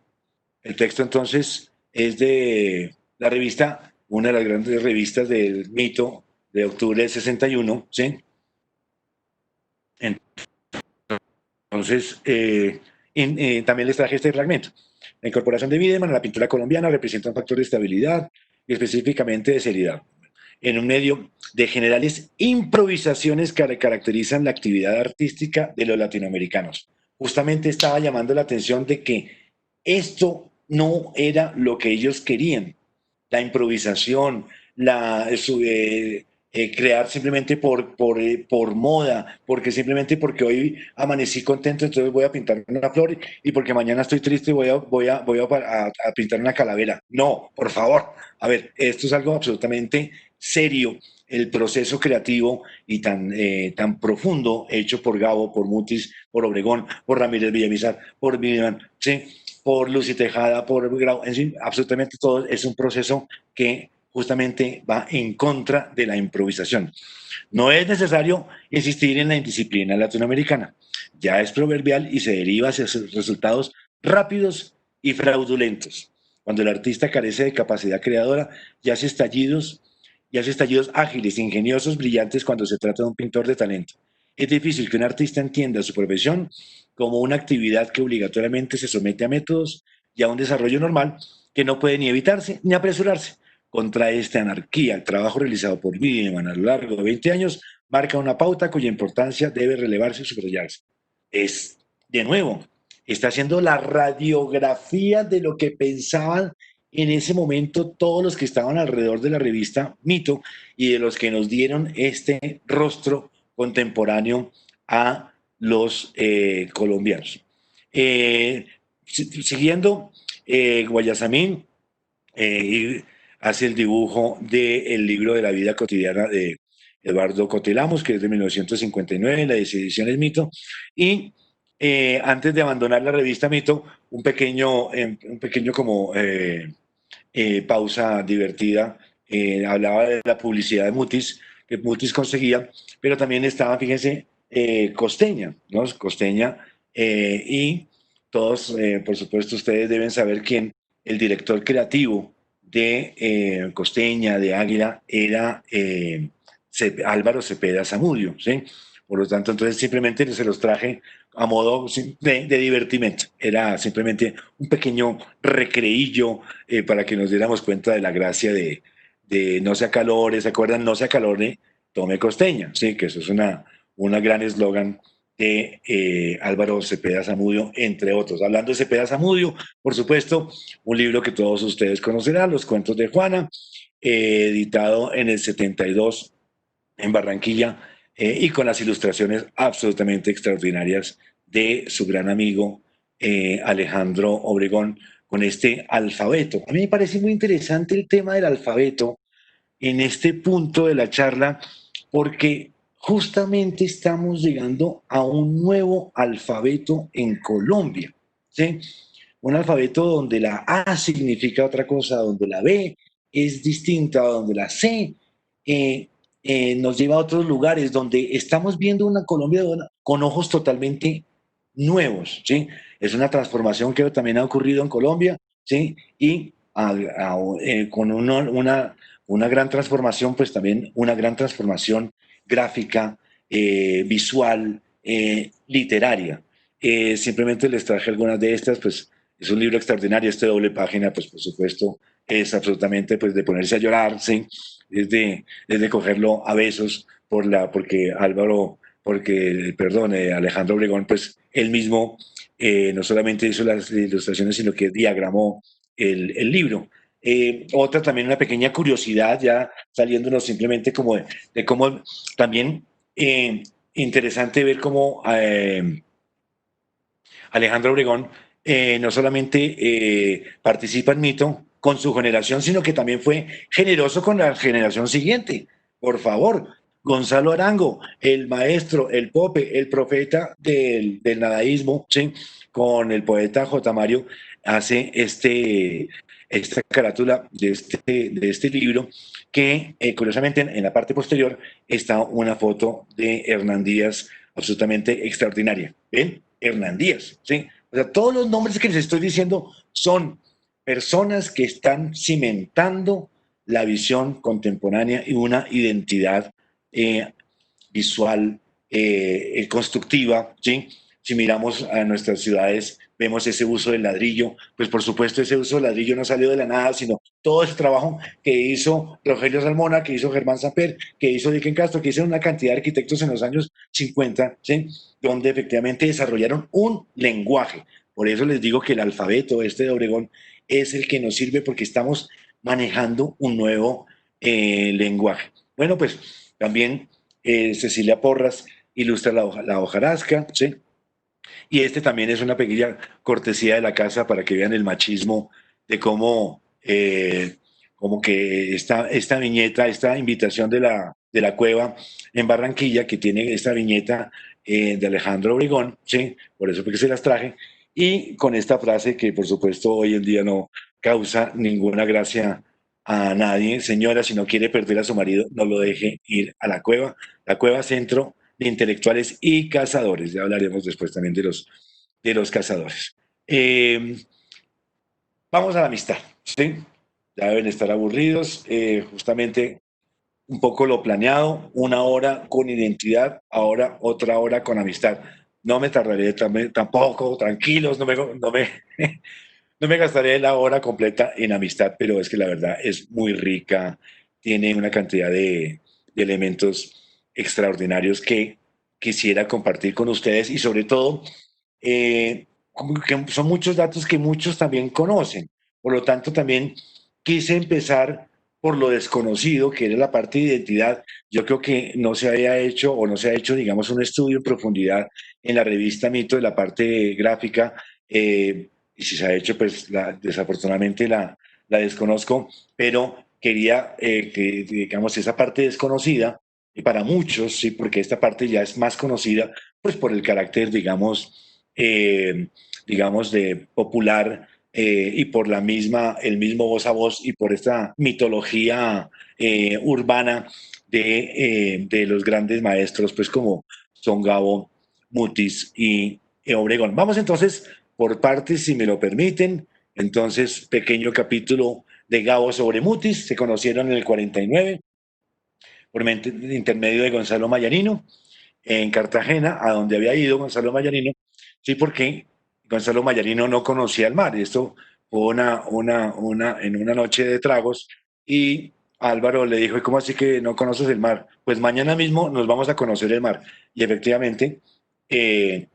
el texto entonces es de la revista, una de las grandes revistas del mito de octubre del 61, ¿sí? Entonces, también les traje este fragmento. La incorporación de Wiedemann a la pintura colombiana representa un factor de estabilidad y específicamente de seriedad en un medio de generales improvisaciones que caracterizan la actividad artística de los latinoamericanos. Justamente estaba llamando la atención de que esto no era lo que ellos querían. La improvisación, crear simplemente por moda, porque simplemente porque hoy amanecí contento, entonces voy a pintar una flor y porque mañana estoy triste a pintar una calavera. No, por favor. A ver, esto es algo absolutamente serio, el proceso creativo y tan profundo hecho por Gabo, por Mutis, por Obregón, por Ramírez Villamizar, por Vivian, ¿sí? Por Lucy Tejada, por Grau, en fin, absolutamente todo es un proceso que justamente va en contra de la improvisación. No es necesario insistir en la indisciplina latinoamericana, ya es proverbial y se deriva hacia resultados rápidos y fraudulentos. Cuando el artista carece de capacidad creadora, y hace estallidos ágiles, ingeniosos, brillantes cuando se trata de un pintor de talento. Es difícil que un artista entienda su profesión como una actividad que obligatoriamente se somete a métodos y a un desarrollo normal que no puede ni evitarse ni apresurarse. Contra esta anarquía, el trabajo realizado por Wiedemann a lo largo de 20 años marca una pauta cuya importancia debe relevarse y subrayarse. Es, de nuevo, está haciendo la radiografía de lo que pensaban en ese momento todos los que estaban alrededor de la revista Mito y de los que nos dieron este rostro contemporáneo a los colombianos. Siguiendo, Guayasamín hace el dibujo del libro de la vida cotidiana de Eduardo Cotelamos, que es de 1959, la edición es Mito, y antes de abandonar la revista Mito, un pequeño como pausa divertida, hablaba de la publicidad de Mutis, que Mutis conseguía, pero también estaba, fíjense, Costeña, ¿no? Costeña, y todos, por supuesto, ustedes deben saber quién, el director creativo de Costeña, de Águila, era Álvaro Cepeda Zamudio, ¿sí? Por lo tanto, entonces simplemente se los traje a modo de divertimento. Era simplemente un pequeño recreillo para que nos diéramos cuenta de la gracia de no se acalore, ¿se acuerdan? No se acalore, tome costeña, sí, que eso es una gran eslogan de Álvaro Cepeda Zamudio, entre otros. Hablando de Cepeda Zamudio, por supuesto, un libro que todos ustedes conocerán, Los Cuentos de Juana, editado en el 72 en Barranquilla, y con las ilustraciones absolutamente extraordinarias de su gran amigo Alejandro Obregón, con este alfabeto. A mí me parece muy interesante el tema del alfabeto en este punto de la charla, porque justamente estamos llegando a un nuevo alfabeto en Colombia, ¿sí? Un alfabeto donde la A significa otra cosa, donde la B es distinta, donde la C eh, nos lleva a otros lugares, donde estamos viendo una Colombia con ojos totalmente nuevos, ¿sí? Es una transformación que también ha ocurrido en Colombia, ¿sí? Y con una gran transformación, pues también una gran transformación gráfica, visual, literaria. Simplemente les traje algunas de estas, pues es un libro extraordinario, este doble página, pues por supuesto es absolutamente pues de ponerse a llorar, ¿sí? Es de cogerlo a besos perdón, Alejandro Obregón, pues él mismo no solamente hizo las ilustraciones, sino que diagramó el libro. Otra también una pequeña curiosidad, ya saliéndonos simplemente como de cómo también interesante ver cómo Alejandro Obregón no solamente participa en Mito con su generación, sino que también fue generoso con la generación siguiente. Por favor, Gonzalo Arango, el maestro, el pope, el profeta del nadaísmo, ¿sí? Con el poeta J. Mario, hace esta carátula de este libro que, curiosamente, en la parte posterior está una foto de Hernán Díaz absolutamente extraordinaria. ¿Ven? Hernán Díaz, ¿sí? O sea, todos los nombres que les estoy diciendo son personas que están cimentando la visión contemporánea y una identidad eh, visual constructiva, ¿sí? Si miramos a nuestras ciudades, vemos ese uso del ladrillo, pues por supuesto ese uso del ladrillo no salió de la nada, sino todo ese trabajo que hizo Rogelio Salmona, que hizo Germán Samper, que hizo Dicken Castro, que hicieron una cantidad de arquitectos en los años 50, ¿sí? Donde efectivamente desarrollaron un lenguaje. Por eso les digo que el alfabeto este de Obregón es el que nos sirve porque estamos manejando un nuevo lenguaje. Bueno, pues también Cecilia Porras ilustra la hojarasca, ¿sí? Y este también es una pequeña cortesía de la casa para que vean el machismo de cómo, como que esta viñeta, esta invitación de la cueva en Barranquilla, que tiene esta viñeta de Alejandro Obregón, ¿sí? Por eso porque se las traje, y con esta frase que por supuesto hoy en día no causa ninguna gracia a nadie. Señora, si no quiere perder a su marido, no lo deje ir a la cueva centro de intelectuales y cazadores. Ya hablaremos después también de los cazadores. Vamos a la amistad, ¿sí? Ya deben estar aburridos. Justamente un poco lo planeado, una hora con identidad, ahora otra hora con amistad. No me tardaré tampoco, tranquilos, no me gastaré la hora completa en amistad, pero es que la verdad es muy rica, tiene una cantidad de elementos extraordinarios que quisiera compartir con ustedes y sobre todo como que son muchos datos que muchos también conocen. Por lo tanto, también quise empezar por lo desconocido, que era la parte de identidad. Yo creo que no se había hecho o no se ha hecho, digamos, un estudio en profundidad en la revista Mito de la parte gráfica. Y si se ha hecho, pues desafortunadamente la desconozco, pero quería que, digamos, esa parte desconocida, y para muchos, sí, porque esta parte ya es más conocida, pues por el carácter, digamos, de popular y por el mismo voz a voz y por esta mitología urbana de los grandes maestros, pues como son Gabo, Mutis y Obregón. Vamos entonces por partes, si me lo permiten. Entonces, pequeño capítulo de Gabo sobre Mutis. Se conocieron en el 49 por intermedio de Gonzalo Mayarino en Cartagena, a donde había ido Gonzalo Mayarino. Sí, porque Gonzalo Mayarino no conocía el mar. Y esto fue en una noche de tragos y Álvaro le dijo, ¿y cómo así que no conoces el mar? Pues mañana mismo nos vamos a conocer el mar. Y eh,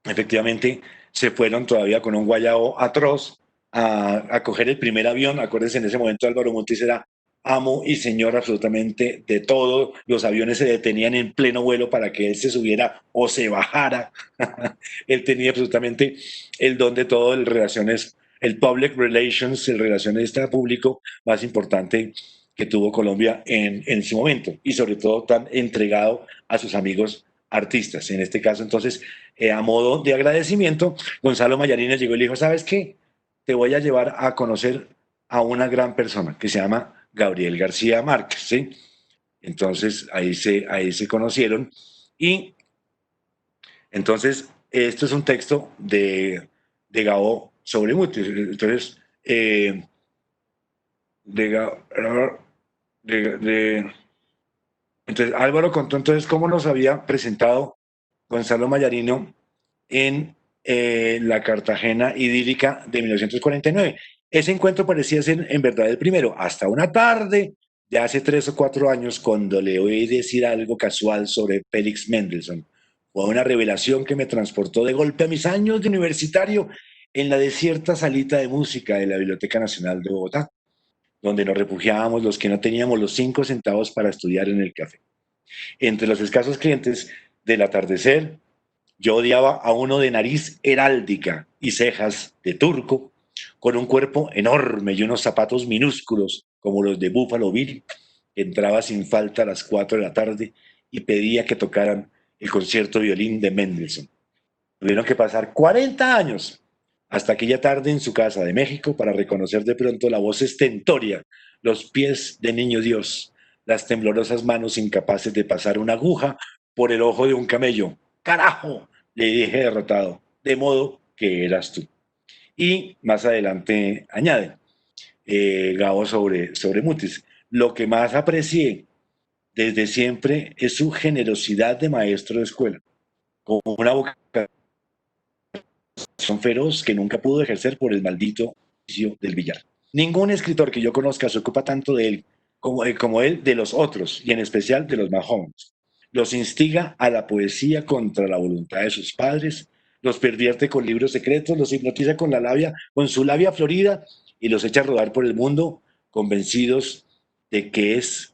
efectivamente se fueron todavía con un guayao atroz a coger el primer avión. Acuérdense, en ese momento Álvaro Mutis era amo y señor absolutamente de todo. Los aviones se detenían en pleno vuelo para que él se subiera o se bajara. Él tenía absolutamente el don de todo, el public relations, el relacionista público más importante que tuvo Colombia en su momento y sobre todo tan entregado a sus amigos artistas. En este caso, entonces, a modo de agradecimiento, Gonzalo Mayarines llegó y le dijo, ¿sabes qué? Te voy a llevar a conocer a una gran persona que se llama Gabriel García Márquez, ¿sí? Entonces, ahí se conocieron y entonces, esto es un texto de Gabo sobre Mutis. Entonces, de, de, entonces, Álvaro contó entonces cómo nos había presentado Gonzalo Mayarino en la Cartagena idílica de 1949. Ese encuentro parecía ser en verdad el primero, hasta una tarde de hace 3 o 4 años, cuando le oí decir algo casual sobre Félix Mendelssohn. Fue una revelación que me transportó de golpe a mis años de universitario en la desierta salita de música de la Biblioteca Nacional de Bogotá. donde nos refugiábamos los que no teníamos los 5 centavos para estudiar en el café. Entre los escasos clientes del atardecer, yo odiaba a uno de nariz heráldica y cejas de turco, con un cuerpo enorme y unos zapatos minúsculos como los de Buffalo Bill, que entraba sin falta a las 4 de la tarde y pedía que tocaran el concierto de violín de Mendelssohn. Tuvieron que pasar 40 años hasta aquella tarde en su casa de México para reconocer de pronto la voz estentórea, los pies de niño Dios, las temblorosas manos incapaces de pasar una aguja por el ojo de un camello. ¡Carajo!, le dije derrotado, de modo que eras tú. Y más adelante añade Gabo sobre Mutis. Lo que más aprecié desde siempre es su generosidad de maestro de escuela, con una vocación feroz que nunca pudo ejercer por el maldito vicio del billar. Ningún escritor que yo conozca se ocupa tanto de él como él de los otros, y en especial de los más jóvenes. Los instiga a la poesía contra la voluntad de sus padres, los pervierte con libros secretos, los hipnotiza con su labia florida, y los echa a rodar por el mundo convencidos de que es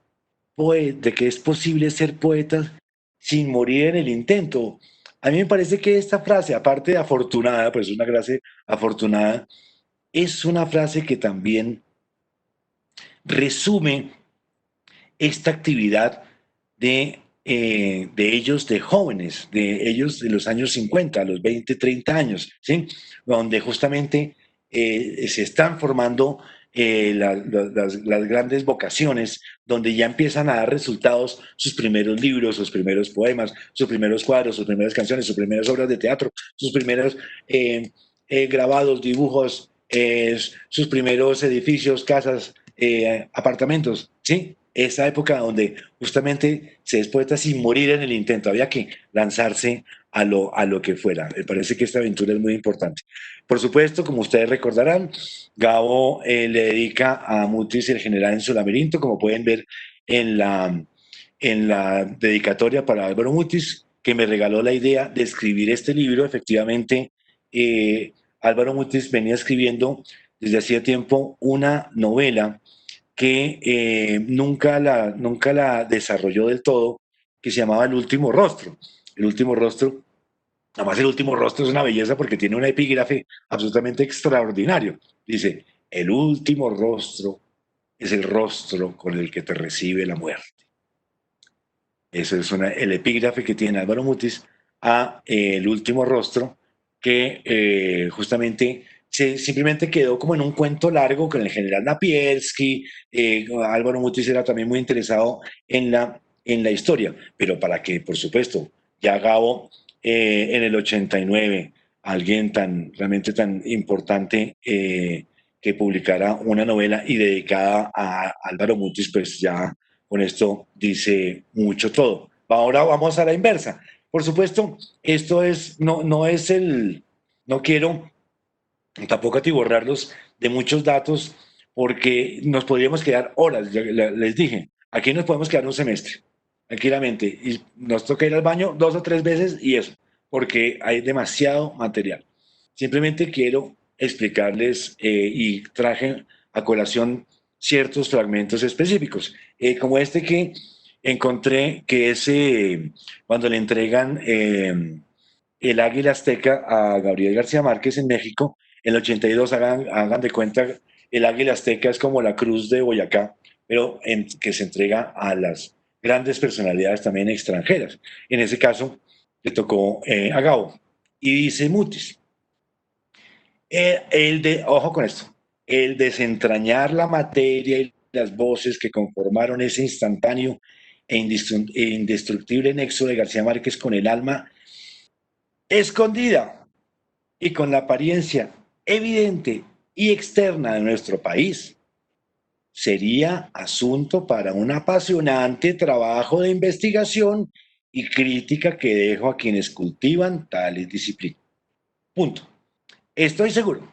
posible ser poeta sin morir en el intento. A mí me parece que esta frase, aparte de afortunada, pues es una frase afortunada, es una frase que también resume esta actividad de ellos, de jóvenes, de ellos de los años 50, a los 20, 30 años, ¿sí? Donde justamente se están formando las grandes vocaciones, donde ya empiezan a dar resultados sus primeros libros, sus primeros poemas, sus primeros cuadros, sus primeras canciones, sus primeras obras de teatro, sus primeros grabados, dibujos, sus primeros edificios, casas, apartamentos, ¿sí? Esa época donde justamente se es poeta sin morir en el intento, había que lanzarse a lo que fuera. Me parece que esta aventura es muy importante. Por supuesto, como ustedes recordarán, Gabo le dedica a Mutis el general en su laberinto, como pueden ver en la dedicatoria para Álvaro Mutis, que me regaló la idea de escribir este libro. Efectivamente, Álvaro Mutis venía escribiendo desde hacía tiempo una novela que nunca la desarrolló del todo, que se llamaba El último rostro. El último rostro, además el último rostro es una belleza porque tiene un epígrafe absolutamente extraordinario. Dice, el último rostro es el rostro con el que te recibe la muerte. Eso es el epígrafe que tiene Álvaro Mutis a El último rostro, que justamente simplemente quedó como en un cuento largo con el general Napielski. Álvaro Mutis era también muy interesado en la historia, pero para que, por supuesto, ya Gabo en el 89, alguien realmente tan importante que publicara una novela y dedicada a Álvaro Mutis, pues ya con esto dice mucho todo. Ahora vamos a la inversa. Por supuesto, esto no es no quiero tampoco atiborrarlos de muchos datos porque nos podríamos quedar horas, les dije, aquí nos podemos quedar un semestre, tranquilamente, y nos toca ir al baño 2 o 3 veces y eso, porque hay demasiado material. Simplemente quiero explicarles y traje a colación ciertos fragmentos específicos, como este que encontré, que es cuando le entregan el Águila Azteca a Gabriel García Márquez en México. En el 82, hagan de cuenta, el Águila Azteca es como la Cruz de Boyacá, pero que se entrega a las grandes personalidades también extranjeras. En ese caso, le tocó a Gabo. Y dice Mutis, ojo con esto, el desentrañar la materia y las voces que conformaron ese instantáneo e indestructible nexo de García Márquez con el alma escondida y con la apariencia evidente y externa de nuestro país, sería asunto para un apasionante trabajo de investigación y crítica que dejo a quienes cultivan tales disciplinas. Punto. Estoy seguro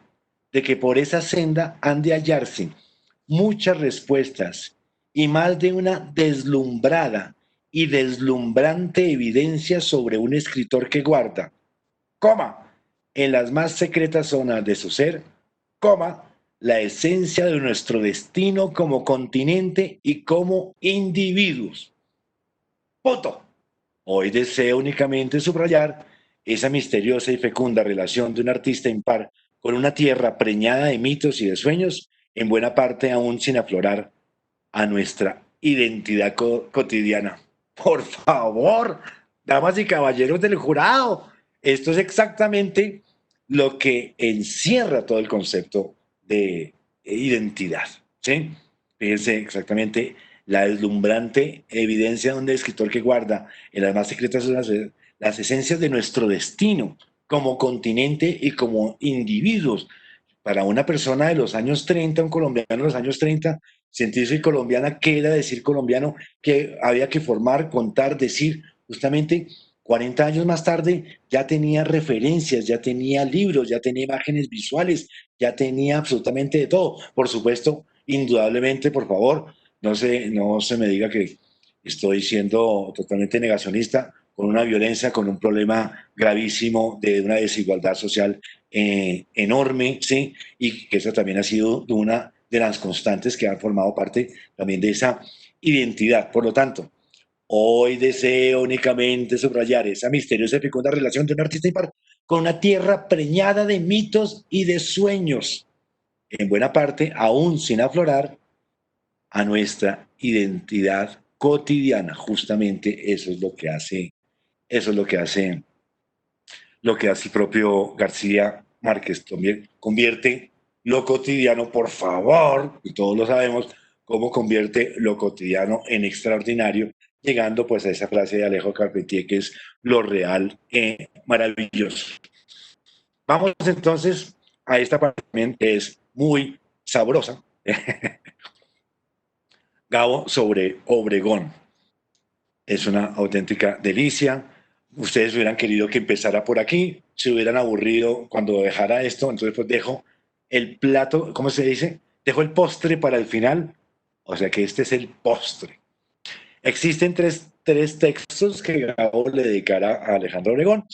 de que por esa senda han de hallarse muchas respuestas y más de una deslumbrada y deslumbrante evidencia sobre un escritor que guarda, coma, en las más secretas zonas de su ser, coma, la esencia de nuestro destino como continente y como individuos. Punto. Hoy deseo únicamente subrayar esa misteriosa y fecunda relación de un artista impar con una tierra preñada de mitos y de sueños, en buena parte aún sin aflorar a nuestra identidad cotidiana. Por favor, damas y caballeros del jurado, esto es exactamente lo que encierra todo el concepto de identidad. ¿Sí? Fíjense exactamente la deslumbrante evidencia de un escritor que guarda en las más secretas las esencias de nuestro destino como continente y como individuos. Para una persona de los años 30, un colombiano de los años 30, sentirse colombiana, ¿qué era decir colombiano? Que había que formar, contar, decir. Justamente 40 años más tarde ya tenía referencias, ya tenía libros, ya tenía imágenes visuales, ya tenía absolutamente de todo. Por supuesto, indudablemente, por favor, no se me diga que estoy siendo totalmente negacionista, con una violencia, con un problema gravísimo de una desigualdad social enorme, ¿sí? Y que esa también ha sido una de las constantes que han formado parte también de esa identidad. Por lo tanto, hoy deseo únicamente subrayar esa misteriosa y fecunda relación de un artista impar con una tierra preñada de mitos y de sueños, en buena parte aún sin aflorar a nuestra identidad cotidiana. Justamente eso es lo que hace, eso es lo que hace el propio García Márquez. También convierte lo cotidiano, por favor, y todos lo sabemos, cómo convierte lo cotidiano en extraordinario, llegando pues a esa frase de Alejo Carpentier que es lo real maravilloso. Vamos entonces a esta parte también que es muy sabrosa. Gabo sobre Obregón. Es una auténtica delicia. Ustedes hubieran querido que empezara por aquí, se hubieran aburrido cuando dejara esto, entonces pues dejo el plato, ¿cómo se dice? Dejo el postre para el final, o sea que este es el postre. Existen tres textos que Gabo le dedicará a Alejandro Obregón.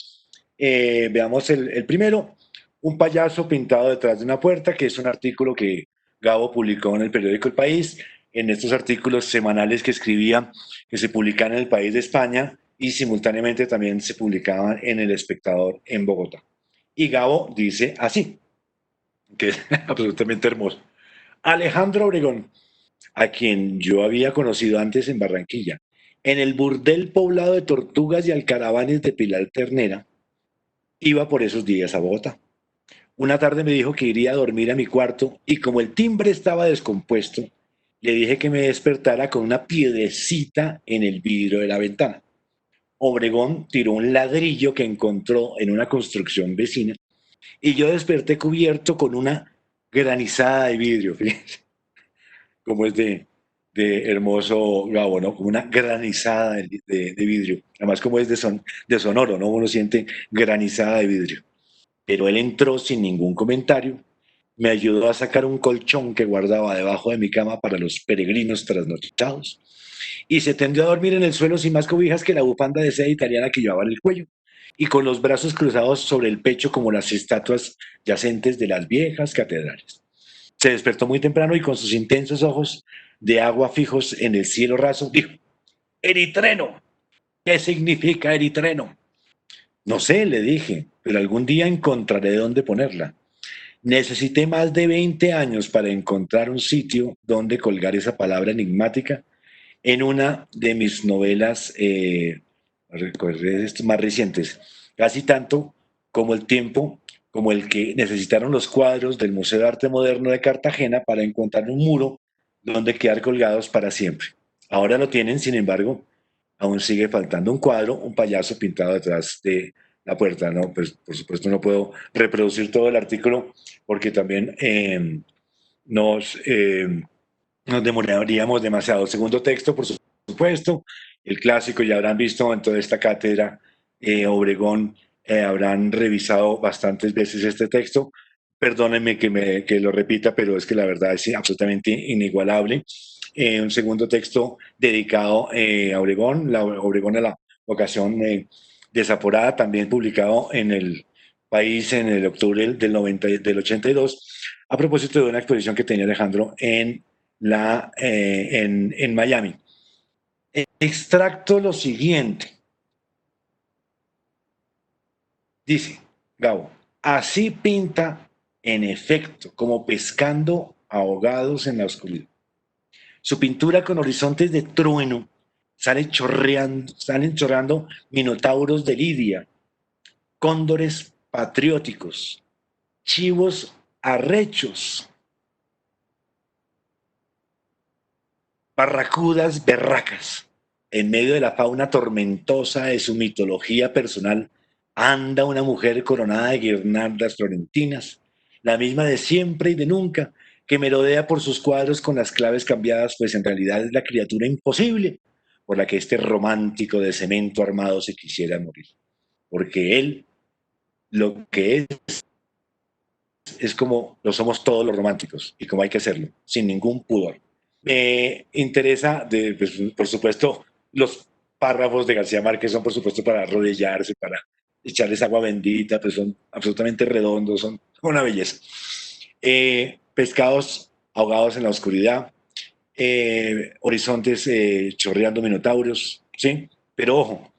Veamos el primero, Un payaso pintado detrás de una puerta, que es un artículo que Gabo publicó en el periódico El País, en estos artículos semanales que escribía, que se publicaban en El País de España y simultáneamente también se publicaban en El Espectador en Bogotá. Y Gabo dice así, que es absolutamente hermoso. Alejandro Obregón, a quien yo había conocido antes en Barranquilla, en el burdel poblado de tortugas y alcaravanes de Pilar Ternera, iba por esos días a Bogotá. Una tarde me dijo que iría a dormir a mi cuarto y como el timbre estaba descompuesto, le dije que me despertara con una piedrecita en el vidrio de la ventana. Obregón tiró un ladrillo que encontró en una construcción vecina y yo desperté cubierto con una granizada de vidrio. Fíjense cómo es de hermoso Gabo, ¿no? Como una granizada de vidrio. Además, como es de sonoro, ¿no? Uno siente granizada de vidrio. Pero él entró sin ningún comentario, me ayudó a sacar un colchón que guardaba debajo de mi cama para los peregrinos trasnochados y se tendió a dormir en el suelo sin más cobijas que la bufanda de seda italiana que llevaba en el cuello y con los brazos cruzados sobre el pecho como las estatuas yacentes de las viejas catedrales. Se despertó muy temprano y con sus intensos ojos de agua fijos en el cielo raso dijo, Eritreno, ¿qué significa Eritreno? No sé, le dije, pero algún día encontraré dónde ponerla. Necesité más de 20 años para encontrar un sitio donde colgar esa palabra enigmática en una de mis novelas más recientes, casi tanto como el tiempo, como el que necesitaron los cuadros del Museo de Arte Moderno de Cartagena para encontrar un muro donde quedar colgados para siempre. Ahora lo tienen, sin embargo, aún sigue faltando un cuadro, un payaso pintado detrás de la puerta, ¿no? Pues por supuesto no puedo reproducir todo el artículo porque también nos, nos demoraríamos demasiado. Segundo texto, por supuesto, el clásico, ya habrán visto en toda esta cátedra, Obregón, habrán revisado bastantes veces este texto. Perdónenme que lo repita, pero es que la verdad es absolutamente inigualable. Un segundo texto dedicado a Obregón, Obregón a la vocación desaforada, también publicado en el País en el octubre del 82, a propósito de una exposición que tenía Alejandro en Miami. Extracto lo siguiente. Dice Gabo, así pinta en efecto, como pescando ahogados en la oscuridad. Su pintura con horizontes de trueno salen chorreando minotauros de Lidia, cóndores patrióticos, chivos arrechos, barracudas berracas. En medio de la fauna tormentosa de su mitología personal, anda una mujer coronada de guirnaldas florentinas, la misma de siempre y de nunca, que merodea por sus cuadros con las claves cambiadas, pues en realidad es la criatura imposible por la que este romántico de cemento armado se quisiera morir. Porque él, lo que es como lo somos todos los románticos y como hay que hacerlo, sin ningún pudor. Me interesa, pues, por supuesto, los párrafos de García Márquez son, por supuesto, para arrodillarse, para echarles agua bendita, pues son absolutamente redondos, son una belleza. Pescados ahogados en la oscuridad, horizontes chorreando minotauros, ¿sí? Pero ojo,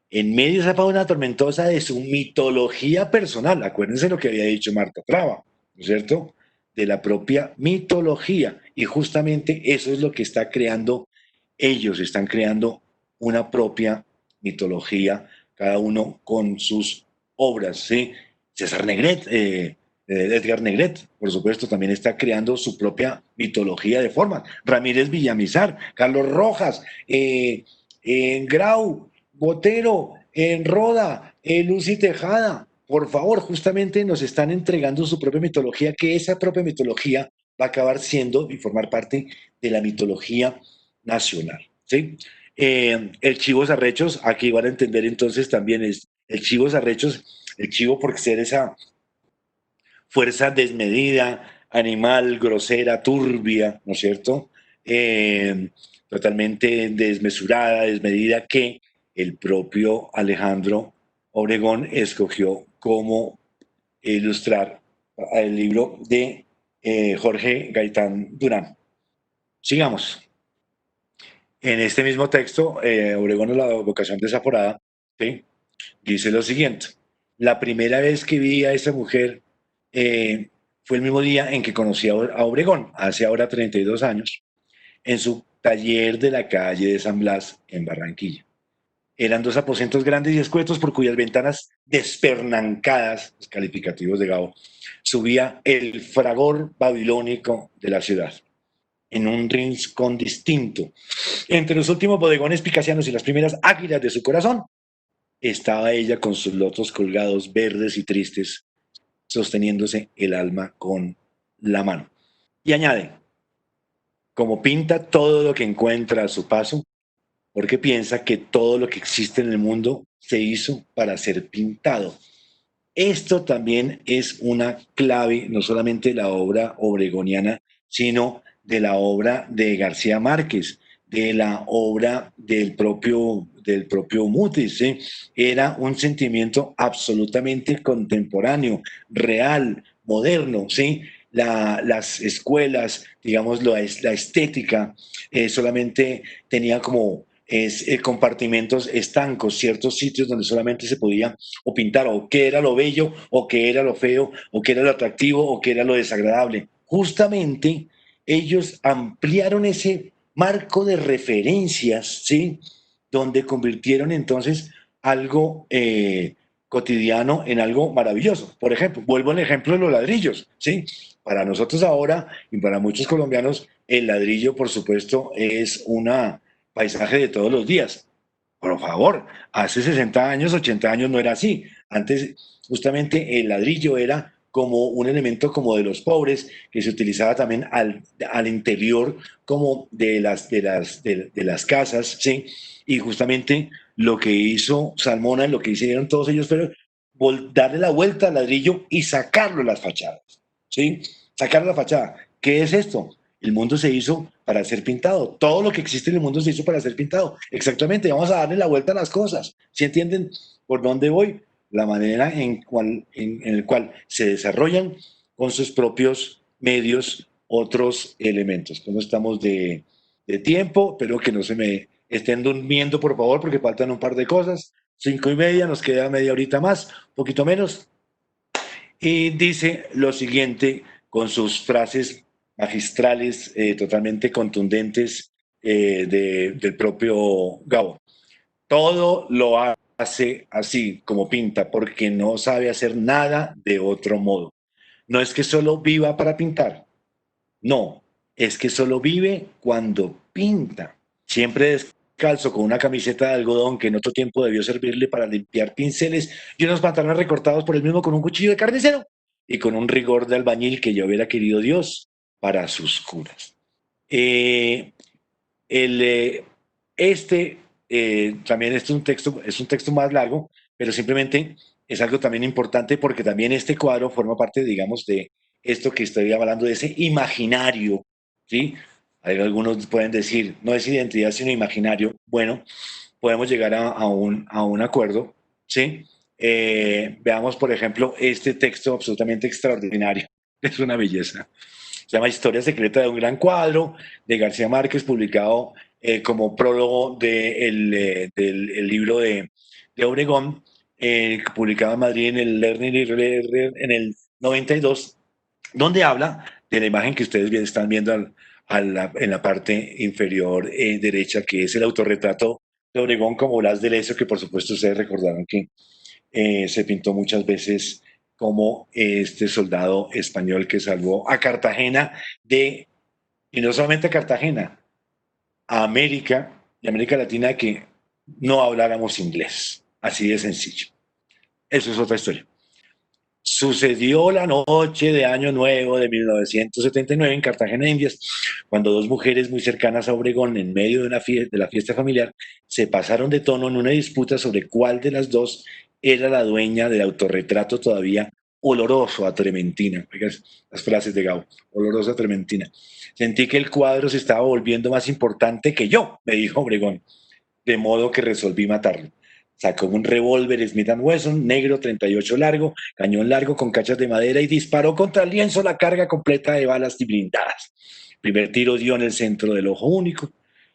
en medio de esa fauna tormentosa de su mitología personal, acuérdense lo que había dicho Marta Traba, ¿no es cierto? De la propia mitología. Y justamente eso es lo que está creando ellos, están creando una propia mitología, cada uno con sus obras, ¿sí? César Negret, Edgar Negret, por supuesto, también está creando su propia mitología de formas. Ramírez Villamizar, Carlos Rojas, Grau, Botero, en Roda, en Lucy Tejada, por favor, justamente nos están entregando su propia mitología, que esa propia mitología va a acabar siendo y formar parte de la mitología nacional, ¿sí? El Chivos Arrechos, aquí van a entender entonces también es el Chivos Arrechos, el chivo por ser esa fuerza desmedida, animal, grosera, turbia, ¿no es cierto? Totalmente desmesurada, desmedida, que el propio Alejandro Obregón escogió como ilustrar el libro de Jorge Gaitán Durán. Sigamos. En este mismo texto, Obregón es la vocación desaforada, ¿sí? Dice lo siguiente. La primera vez que vi a esa mujer fue el mismo día en que conocí a Obregón, hace ahora 32 años, en su taller de la calle de San Blas, en Barranquilla. Eran dos aposentos grandes y escuetos por cuyas ventanas despernancadas, los calificativos de Gabo, subía el fragor babilónico de la ciudad, en un rincón distinto. Entre los últimos bodegones picasianos y las primeras águilas de su corazón, estaba ella con sus lotos colgados verdes y tristes, sosteniéndose el alma con la mano. Y añade, como pinta todo lo que encuentra a su paso, porque piensa que todo lo que existe en el mundo se hizo para ser pintado. Esto también es una clave, no solamente de la obra obregoniana, sino de la obra de García Márquez, de la obra del propio Mutis, ¿sí? Era un sentimiento absolutamente contemporáneo, real, moderno, ¿sí? Las escuelas, digamos, la estética, solamente tenía como compartimentos estancos, ciertos sitios donde solamente se podía o pintar o qué era lo bello o qué era lo feo o qué era lo atractivo o qué era lo desagradable. Justamente ellos ampliaron ese marco de referencias, ¿sí? Donde convirtieron entonces algo cotidiano en algo maravilloso. Por ejemplo, vuelvo al ejemplo de los ladrillos, ¿sí? Para nosotros ahora y para muchos colombianos, el ladrillo, por supuesto, es un paisaje de todos los días. Por favor, hace 60 años, 80 años no era así. Antes, justamente el ladrillo era como un elemento como de los pobres, que se utilizaba también al interior como de las casas, ¿sí? Y justamente lo que hizo Salmona, lo que hicieron todos ellos fue darle la vuelta al ladrillo y sacarlo de las fachadas, ¿sí? Sacarlo de la fachada. ¿Qué es esto? El mundo se hizo para ser pintado. Todo lo que existe en el mundo se hizo para ser pintado. Exactamente, vamos a darle la vuelta a las cosas. ¿Sí entienden por dónde voy? La manera en el cual se desarrollan con sus propios medios, otros elementos. ¿Cómo estamos de tiempo? Espero que no se me estén durmiendo, por favor, porque faltan un par de cosas. 5:30, nos queda media horita más, un poquito menos. Y dice lo siguiente con sus frases magistrales, totalmente contundentes, del propio Gabo. Todo lo hace así como pinta, porque no sabe hacer nada de otro modo. No es que solo viva para pintar, no, es que solo vive cuando pinta. Siempre descalzo con una camiseta de algodón que en otro tiempo debió servirle para limpiar pinceles y unos pantalones recortados por el mismo con un cuchillo de carnicero y con un rigor de albañil que ya hubiera querido Dios para sus curas. Eh, el, este también es un texto más largo, pero simplemente es algo también importante porque también este cuadro forma parte, digamos, de esto que estoy hablando, de ese imaginario, ¿sí? Hay algunos pueden decir, no es identidad, sino imaginario. Bueno, podemos llegar a un acuerdo, ¿sí? Veamos, por ejemplo, este texto absolutamente extraordinario. Es una belleza. Se llama Historia secreta de un gran cuadro, de García Márquez, publicado como prólogo del el libro de Obregón, publicado en Madrid en el Lerner en el 92, donde habla de la imagen que ustedes están viendo en la parte inferior derecha, que es el autorretrato de Obregón como Blas de Lezo, que por supuesto ustedes recordarán que se pintó muchas veces como este soldado español que salvó a Cartagena y no solamente a Cartagena, a América y América Latina, que no habláramos inglés. Así de sencillo. Eso es otra historia. Sucedió la noche de Año Nuevo de 1979 en Cartagena de Indias, cuando dos mujeres muy cercanas a Obregón, en medio de, de la fiesta familiar, se pasaron de tono en una disputa sobre cuál de las dos era la dueña del autorretrato todavía oloroso a trementina. Oigan las frases de Gabo, oloroso a trementina. Sentí que el cuadro se estaba volviendo más importante que yo, me dijo Obregón, de modo que resolví matarlo. Sacó un revólver Smith Wesson, negro, 38 largo, cañón largo con cachas de madera y disparó contra el lienzo la carga completa de balas y blindadas. El primer tiro dio en el centro del ojo único.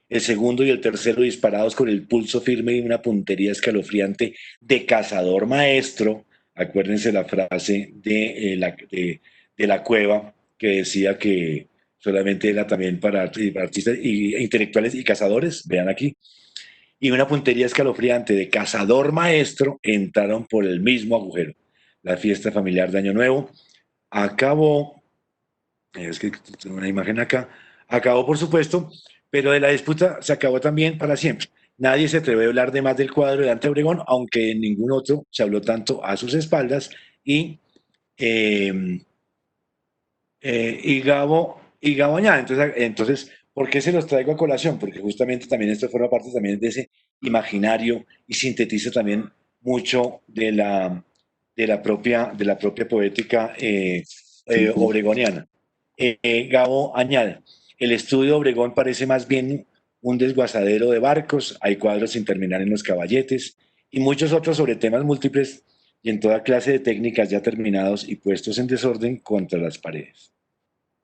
El segundo y el tercero disparados con el pulso firme y una puntería escalofriante de cazador maestro. Acuérdense la frase de la cueva que decía que solamente era también para artistas e intelectuales y cazadores. Vean aquí, y una puntería escalofriante de cazador maestro entraron por el mismo agujero. La fiesta familiar de Año Nuevo acabó, es que tengo una imagen acá, acabó por supuesto, pero de la disputa se acabó también para siempre. Nadie se atrevió a hablar de más del cuadro de Dante Obregón, aunque en ningún otro se habló tanto a sus espaldas, eh, y Gabo añade. Entonces, ¿por qué se los traigo a colación? Porque justamente también esto forma parte también de ese imaginario y sintetiza también mucho de la propia poética obregoniana. Gabo añade, el estudio de Obregón parece más bien un desguazadero de barcos, hay cuadros sin terminar en los caballetes y muchos otros sobre temas múltiples y en toda clase de técnicas ya terminados y puestos en desorden contra las paredes.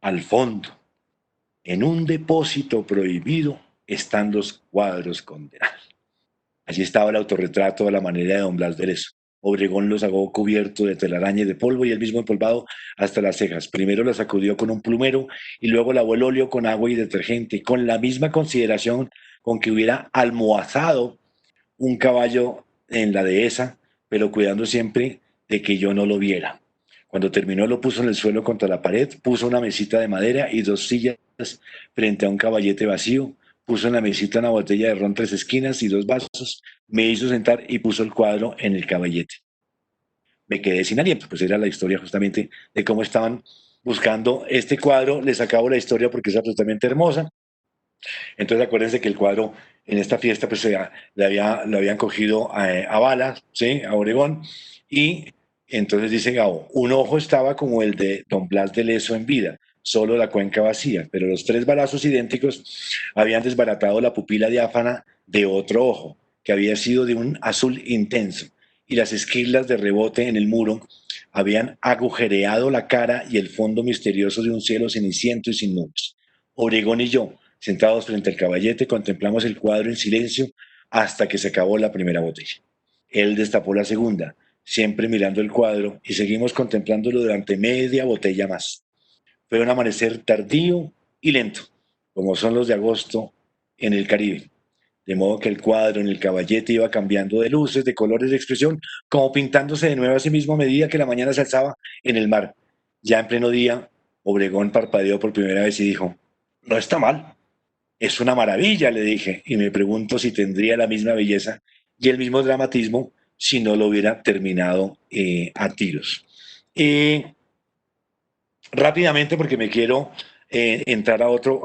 Al fondo, en un depósito prohibido, están los cuadros condenados. Allí estaba el autorretrato a la manera de don Blas de Lezo. Obregón lo sacó cubierto de telaraña y de polvo y el mismo empolvado hasta las cejas. Primero lo sacudió con un plumero y luego lavó el óleo con agua y detergente, con la misma consideración con que hubiera almohazado un caballo en la dehesa, pero cuidando siempre de que yo no lo viera. Cuando terminó lo puso en el suelo contra la pared, puso una mesita de madera y dos sillas frente a un caballete vacío, puso en la mesita una botella de ron tres esquinas y dos vasos, me hizo sentar y puso el cuadro en el caballete. Me quedé sin aliento, pues era la historia justamente de cómo estaban buscando este cuadro. Les acabo la historia porque es absolutamente hermosa. Entonces acuérdense que el cuadro en esta fiesta pues lo habían cogido a balas, ¿sí? A Obregón. Y entonces dice Gabo, un ojo estaba como el de don Blas de Lezo en vida, solo la cuenca vacía, pero los tres balazos idénticos habían desbaratado la pupila diáfana de otro ojo, que había sido de un azul intenso, y las esquirlas de rebote en el muro habían agujereado la cara y el fondo misterioso de un cielo ceniciento y sin nubes. Obregón y yo, sentados frente al caballete, contemplamos el cuadro en silencio hasta que se acabó la primera botella. Él destapó la segunda, siempre mirando el cuadro, y seguimos contemplándolo durante media botella más. Fue un amanecer tardío y lento, como son los de agosto en el Caribe. De modo que el cuadro en el caballete iba cambiando de luces, de colores, de expresión, como pintándose de nuevo a sí mismo a medida que la mañana se alzaba en el mar. Ya en pleno día, Obregón parpadeó por primera vez y dijo, no está mal, es una maravilla, le dije, y me pregunto si tendría la misma belleza y el mismo dramatismo si no lo hubiera terminado a tiros. Rápidamente, porque me quiero entrar a otro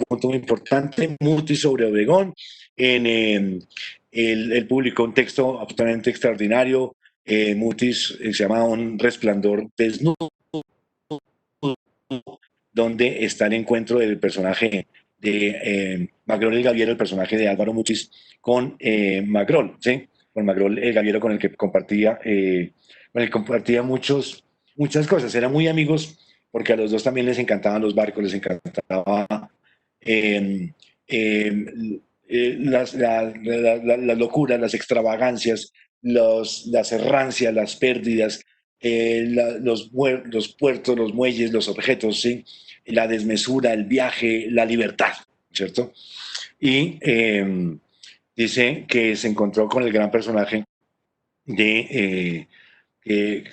punto muy importante, Muti sobre Obregón. Él publicó un texto absolutamente extraordinario. Mutis se llama Un resplandor desnudo, donde está el encuentro del personaje de Magrol el Gaviero, el personaje de Álvaro Mutis, con Magrol, ¿sí? Con Magrol el Gaviero, con el que compartía muchas cosas. Eran muy amigos porque a los dos también les encantaban los barcos, les encantaba eh, eh, las locuras, las extravagancias, las errancias, las pérdidas, los puertos, los muelles, los objetos, ¿sí? La desmesura, el viaje, la libertad, ¿cierto? Y dice que se encontró con el gran personaje se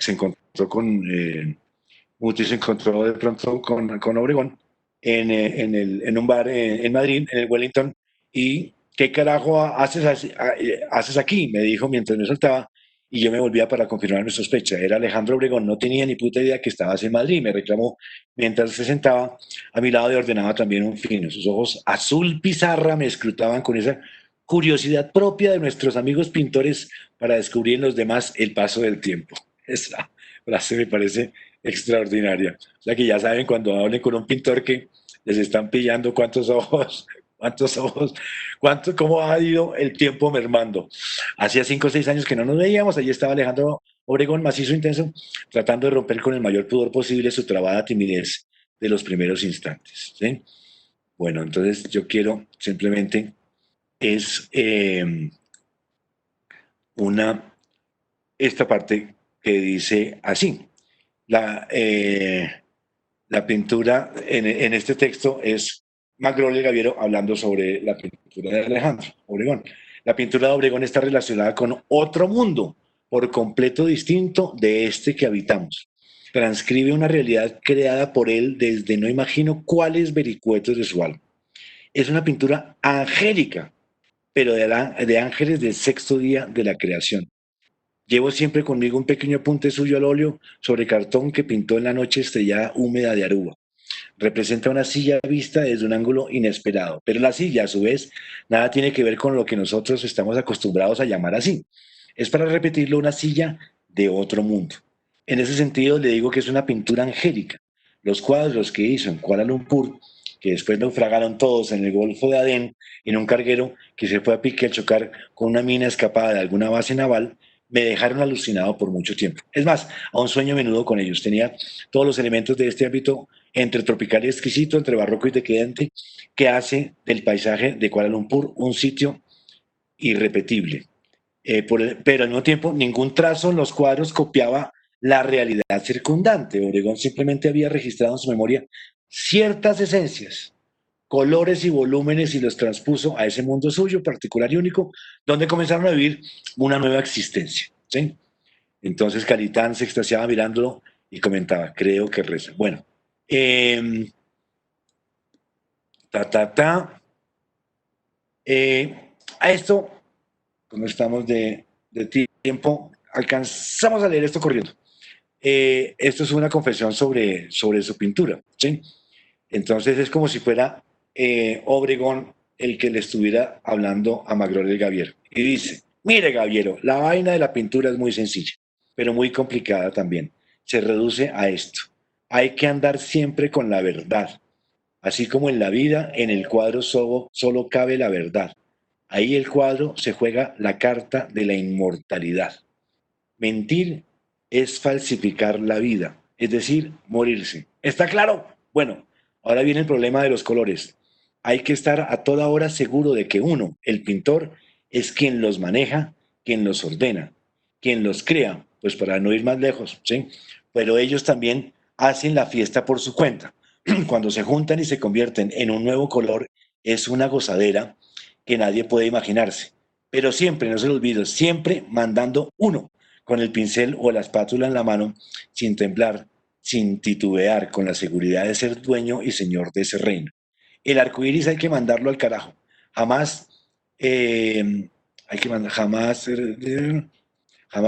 encontró con Muti, se encontró de pronto con Obregón en un bar en Madrid, en el Wellington, y ¿qué carajo haces aquí? Me dijo mientras me soltaba, y yo me volvía para confirmar mi sospecha. Era Alejandro Obregón, no tenía ni puta idea que estabas en Madrid, me reclamó mientras se sentaba a mi lado y ordenaba también un fino. Sus ojos azul pizarra me escrutaban con esa curiosidad propia de nuestros amigos pintores para descubrir en los demás el paso del tiempo. Esa frase me parece extraordinaria. O sea que ya saben cuando hablen con un pintor que les están pillando cuántos ojos, cómo ha ido el tiempo mermando. Hacía 5 o 6 años que no nos veíamos, allí estaba Alejandro Obregón, macizo, intenso, tratando de romper con el mayor pudor posible su trabada timidez de los primeros instantes. ¿Sí? Bueno, entonces yo quiero simplemente es esta parte que dice así. La, eh, la pintura en este texto es Magrol y Gaviero hablando sobre la pintura de Alejandro Obregón. La pintura de Obregón está relacionada con otro mundo por completo distinto de este que habitamos. Transcribe una realidad creada por él desde no imagino cuáles vericuetos de su alma. Es una pintura angélica, pero de ángeles del sexto día de la creación. Llevo siempre conmigo un pequeño apunte suyo al óleo sobre cartón que pintó en la noche estrellada húmeda de Aruba. Representa una silla vista desde un ángulo inesperado, pero la silla, a su vez, nada tiene que ver con lo que nosotros estamos acostumbrados a llamar así. Es para repetirlo una silla de otro mundo. En ese sentido, le digo que es una pintura angélica. Los cuadros que hizo en Kuala Lumpur, que después naufragaron todos en el Golfo de Adén, en un carguero que se fue a pique al chocar con una mina escapada de alguna base naval, me dejaron alucinado por mucho tiempo. Es más, aún sueño a menudo con ellos. Tenía todos los elementos de este ámbito entre tropical y exquisito, entre barroco y decadente, que hace del paisaje de Kuala Lumpur un sitio irrepetible. Pero al mismo tiempo, ningún trazo en los cuadros copiaba la realidad circundante. Obregón simplemente había registrado en su memoria ciertas esencias, colores y volúmenes y los transpuso a ese mundo suyo, particular y único, donde comenzaron a vivir una nueva existencia. ¿Sí? Entonces Calitán se extasiaba mirándolo y comentaba, creo que reza. Bueno, eh, ta, ta, ta. A esto, como estamos de tiempo, alcanzamos a leer esto corriendo. Esto es una confesión sobre su pintura. ¿Sí? Entonces es como si fuera Obregón el que le estuviera hablando a Magrol el Gaviero. Y dice, mire Gaviero, la vaina de la pintura es muy sencilla, pero muy complicada también. Se reduce a esto. Hay que andar siempre con la verdad. Así como en la vida, en el cuadro solo cabe la verdad. Ahí el cuadro se juega la carta de la inmortalidad. Mentir es falsificar la vida, es decir, morirse. ¿Está claro? Bueno, ahora viene el problema de los colores. Hay que estar a toda hora seguro de que uno, el pintor, es quien los maneja, quien los ordena, quien los crea, pues para no ir más lejos, ¿sí? Pero ellos también hacen la fiesta por su cuenta. Cuando se juntan y se convierten en un nuevo color, es una gozadera que nadie puede imaginarse. Pero siempre, no se lo olvide, siempre mandando uno con el pincel o la espátula en la mano, sin temblar, sin titubear, con la seguridad de ser dueño y señor de ese reino. El arco iris hay que mandarlo al carajo. Jamás, hay que mandar, jamás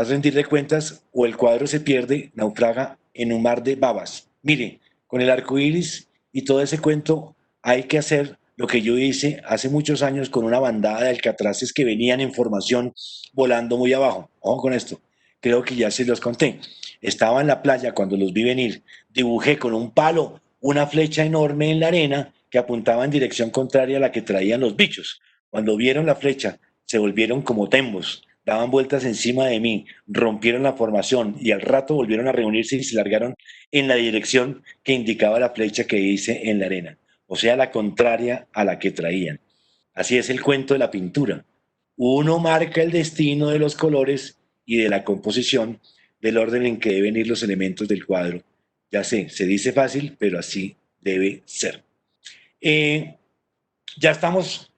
rendirle cuentas o el cuadro se pierde, naufraga en un mar de babas. Mire, con el arco iris y todo ese cuento hay que hacer lo que yo hice hace muchos años con una bandada de alcatraces que venían en formación volando muy abajo. Ojo con esto, creo que ya se los conté. Estaba en la playa cuando los vi venir, dibujé con un palo una flecha enorme en la arena que apuntaba en dirección contraria a la que traían los bichos. Cuando vieron la flecha, se volvieron como tembos, daban vueltas encima de mí, rompieron la formación y al rato volvieron a reunirse y se largaron en la dirección que indicaba la flecha que hice en la arena, o sea, la contraria a la que traían. Así es el cuento de la pintura. Uno marca el destino de los colores y de la composición del orden en que deben ir los elementos del cuadro. Ya sé, se dice fácil, pero así debe ser. Eh, ya estamos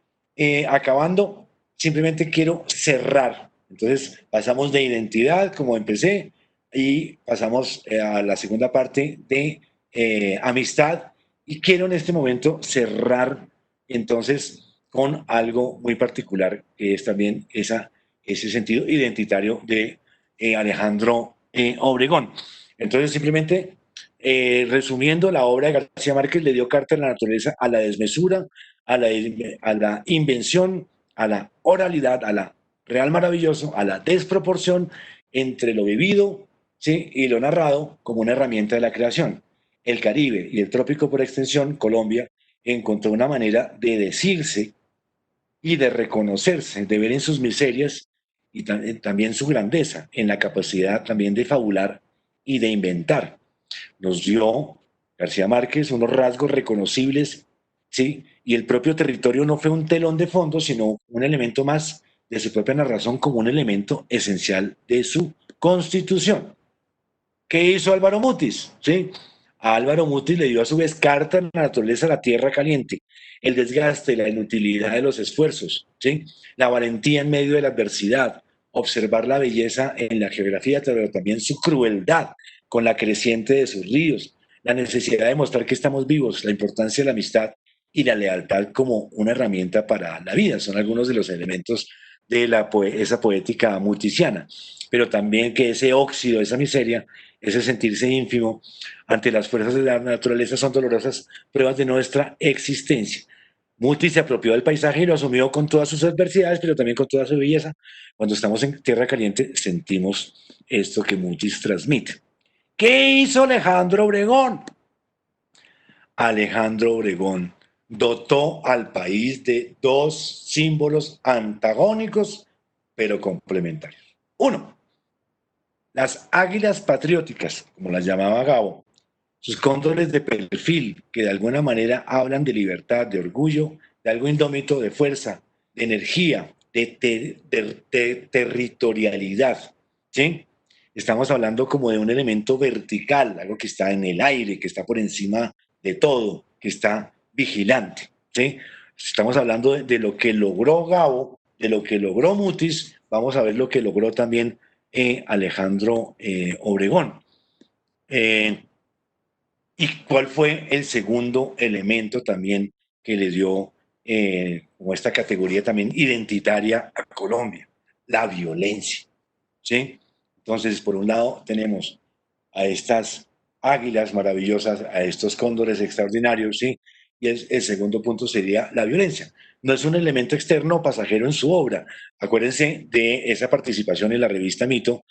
acabando. Simplemente quiero cerrar. Entonces pasamos de identidad, como empecé, y pasamos a la segunda parte de amistad. Y quiero en este momento cerrar entonces con algo muy particular, que es también ese sentido identitario de Alejandro Obregón. Entonces simplemente resumiendo, la obra de García Márquez le dio carta a la naturaleza, a la desmesura, a la invención, a la oralidad, a la real maravilloso, a la desproporción entre lo vivido, ¿sí?, y lo narrado como una herramienta de la creación. El Caribe y el trópico por extensión, Colombia, encontró una manera de decirse y de reconocerse, de ver en sus miserias y también su grandeza, en la capacidad también de fabular y de inventar. Nos dio García Márquez unos rasgos reconocibles, ¿sí? Y el propio territorio no fue un telón de fondo, sino un elemento más de su propia narración como un elemento esencial de su constitución. ¿Qué hizo Álvaro Mutis? ¿Sí? A Álvaro Mutis le dio a su vez carta a la naturaleza de la tierra caliente, el desgaste, la inutilidad de los esfuerzos, ¿sí?, la valentía en medio de la adversidad, observar la belleza en la geografía, pero también su crueldad con la creciente de sus ríos, la necesidad de mostrar que estamos vivos, la importancia de la amistad y la lealtad como una herramienta para la vida. Son algunos de los elementos de esa poética mutisiana, pero también que ese óxido, esa miseria, ese sentirse ínfimo ante las fuerzas de la naturaleza son dolorosas pruebas de nuestra existencia. Mutis se apropió del paisaje y lo asumió con todas sus adversidades, pero también con toda su belleza. Cuando estamos en tierra caliente sentimos esto que Mutis transmite. ¿Qué hizo Alejandro Obregón? Alejandro Obregón dotó al país de dos símbolos antagónicos, pero complementarios. Uno, las águilas patrióticas, como las llamaba Gabo, sus cóndores de perfil, que de alguna manera hablan de libertad, de orgullo, de algo indómito, de fuerza, de energía, de territorialidad, ¿sí? Estamos hablando como de un elemento vertical, algo que está en el aire, que está por encima de todo, que está vigilante, ¿sí? Estamos hablando de lo que logró Gabo, de lo que logró Mutis, vamos a ver lo que logró también Alejandro Obregón. ¿Y cuál fue el segundo elemento también que le dio como esta categoría también identitaria a Colombia? La violencia, ¿sí? Entonces, por un lado tenemos a estas águilas maravillosas, a estos cóndores extraordinarios, ¿sí? Y el segundo punto sería la violencia. No es un elemento externo pasajero en su obra. Acuérdense de esa participación en la revista Mito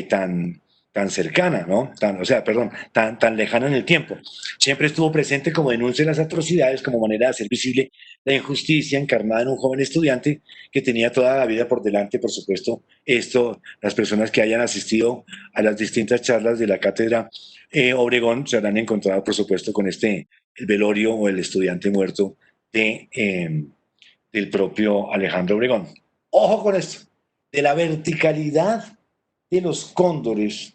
tan tan cercana, ¿no? O sea, perdón, tan lejana en el tiempo. Siempre estuvo presente como denuncia de las atrocidades, como manera de hacer visible la injusticia encarnada en un joven estudiante que tenía toda la vida por delante. Por supuesto, esto, las personas que hayan asistido a las distintas charlas de la cátedra Obregón se habrán encontrado, por supuesto, con el velorio o el estudiante muerto del propio Alejandro Obregón. Ojo con esto, de la verticalidad de los cóndores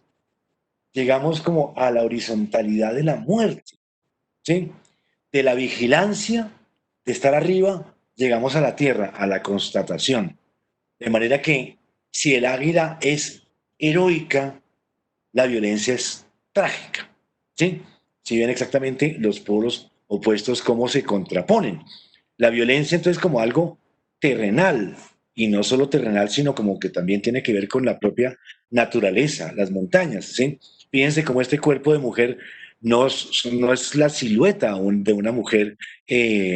llegamos como a la horizontalidad de la muerte, ¿sí? De la vigilancia, de estar arriba, llegamos a la tierra, a la constatación. De manera que si el águila es heroica, la violencia es trágica, ¿sí? Si ven exactamente los polos opuestos cómo se contraponen. La violencia entonces como algo terrenal, y no solo terrenal, sino como que también tiene que ver con la propia naturaleza, las montañas, ¿sí? Fíjense cómo este cuerpo de mujer no es la silueta de una mujer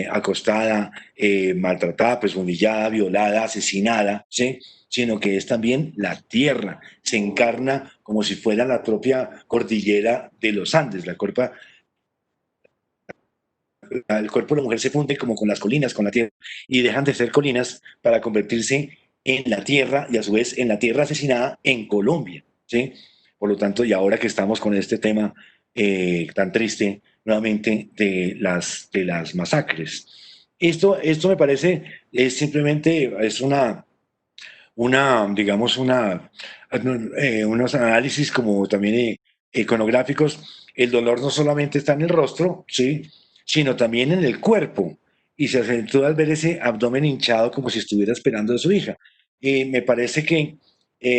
acostada, maltratada, pues humillada, violada, asesinada, ¿sí? Sino que es también la tierra, se encarna como si fuera la propia cordillera de los Andes, el cuerpo de la mujer se funde como con las colinas, con la tierra, y dejan de ser colinas para convertirse en la tierra y a su vez en la tierra asesinada en Colombia, ¿sí? Por lo tanto, y ahora que estamos con este tema tan triste, nuevamente, de las masacres. Esto me parece, es simplemente, es digamos, unos análisis como también iconográficos. El dolor no solamente está en el rostro, ¿sí? Sino también en el cuerpo. Y se acentúa al ver ese abdomen hinchado como si estuviera esperando a su hija. Me parece que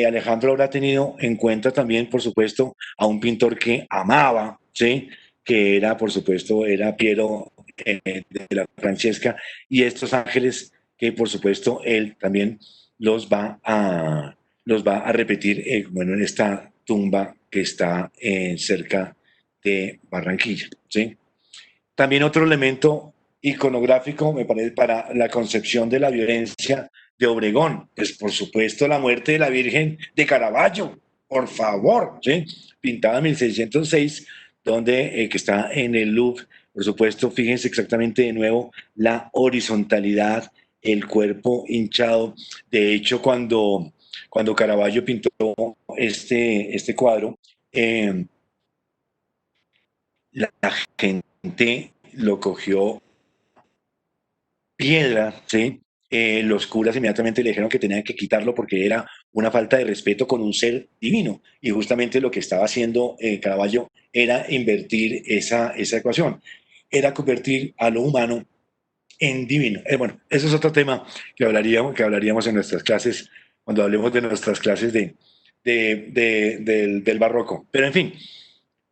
Alejandro habrá tenido en cuenta también, por supuesto, a un pintor que amaba, ¿sí? Que era, por supuesto, era Piero de la Francesca, y estos ángeles que, por supuesto, él también los va a, los va a repetir bueno, en esta tumba que está cerca de Barranquilla, ¿sí? También otro elemento iconográfico, me parece, para la concepción de la violencia de Obregón, pues por supuesto la muerte de la Virgen de Caravaggio, por favor, ¿sí? Pintada en 1606, que está en el Louvre, por supuesto, fíjense exactamente de nuevo la horizontalidad, el cuerpo hinchado. De hecho, cuando Caravaggio pintó este cuadro, eh, la gente lo cogió piedra, ¿sí? Los curas inmediatamente le dijeron que tenían que quitarlo porque era una falta de respeto con un ser divino. Y justamente lo que estaba haciendo Caravaggio era invertir esa ecuación, era convertir a lo humano en divino. Bueno, eso es otro tema que hablaríamos en nuestras clases, cuando hablemos de nuestras clases del barroco. Pero en fin,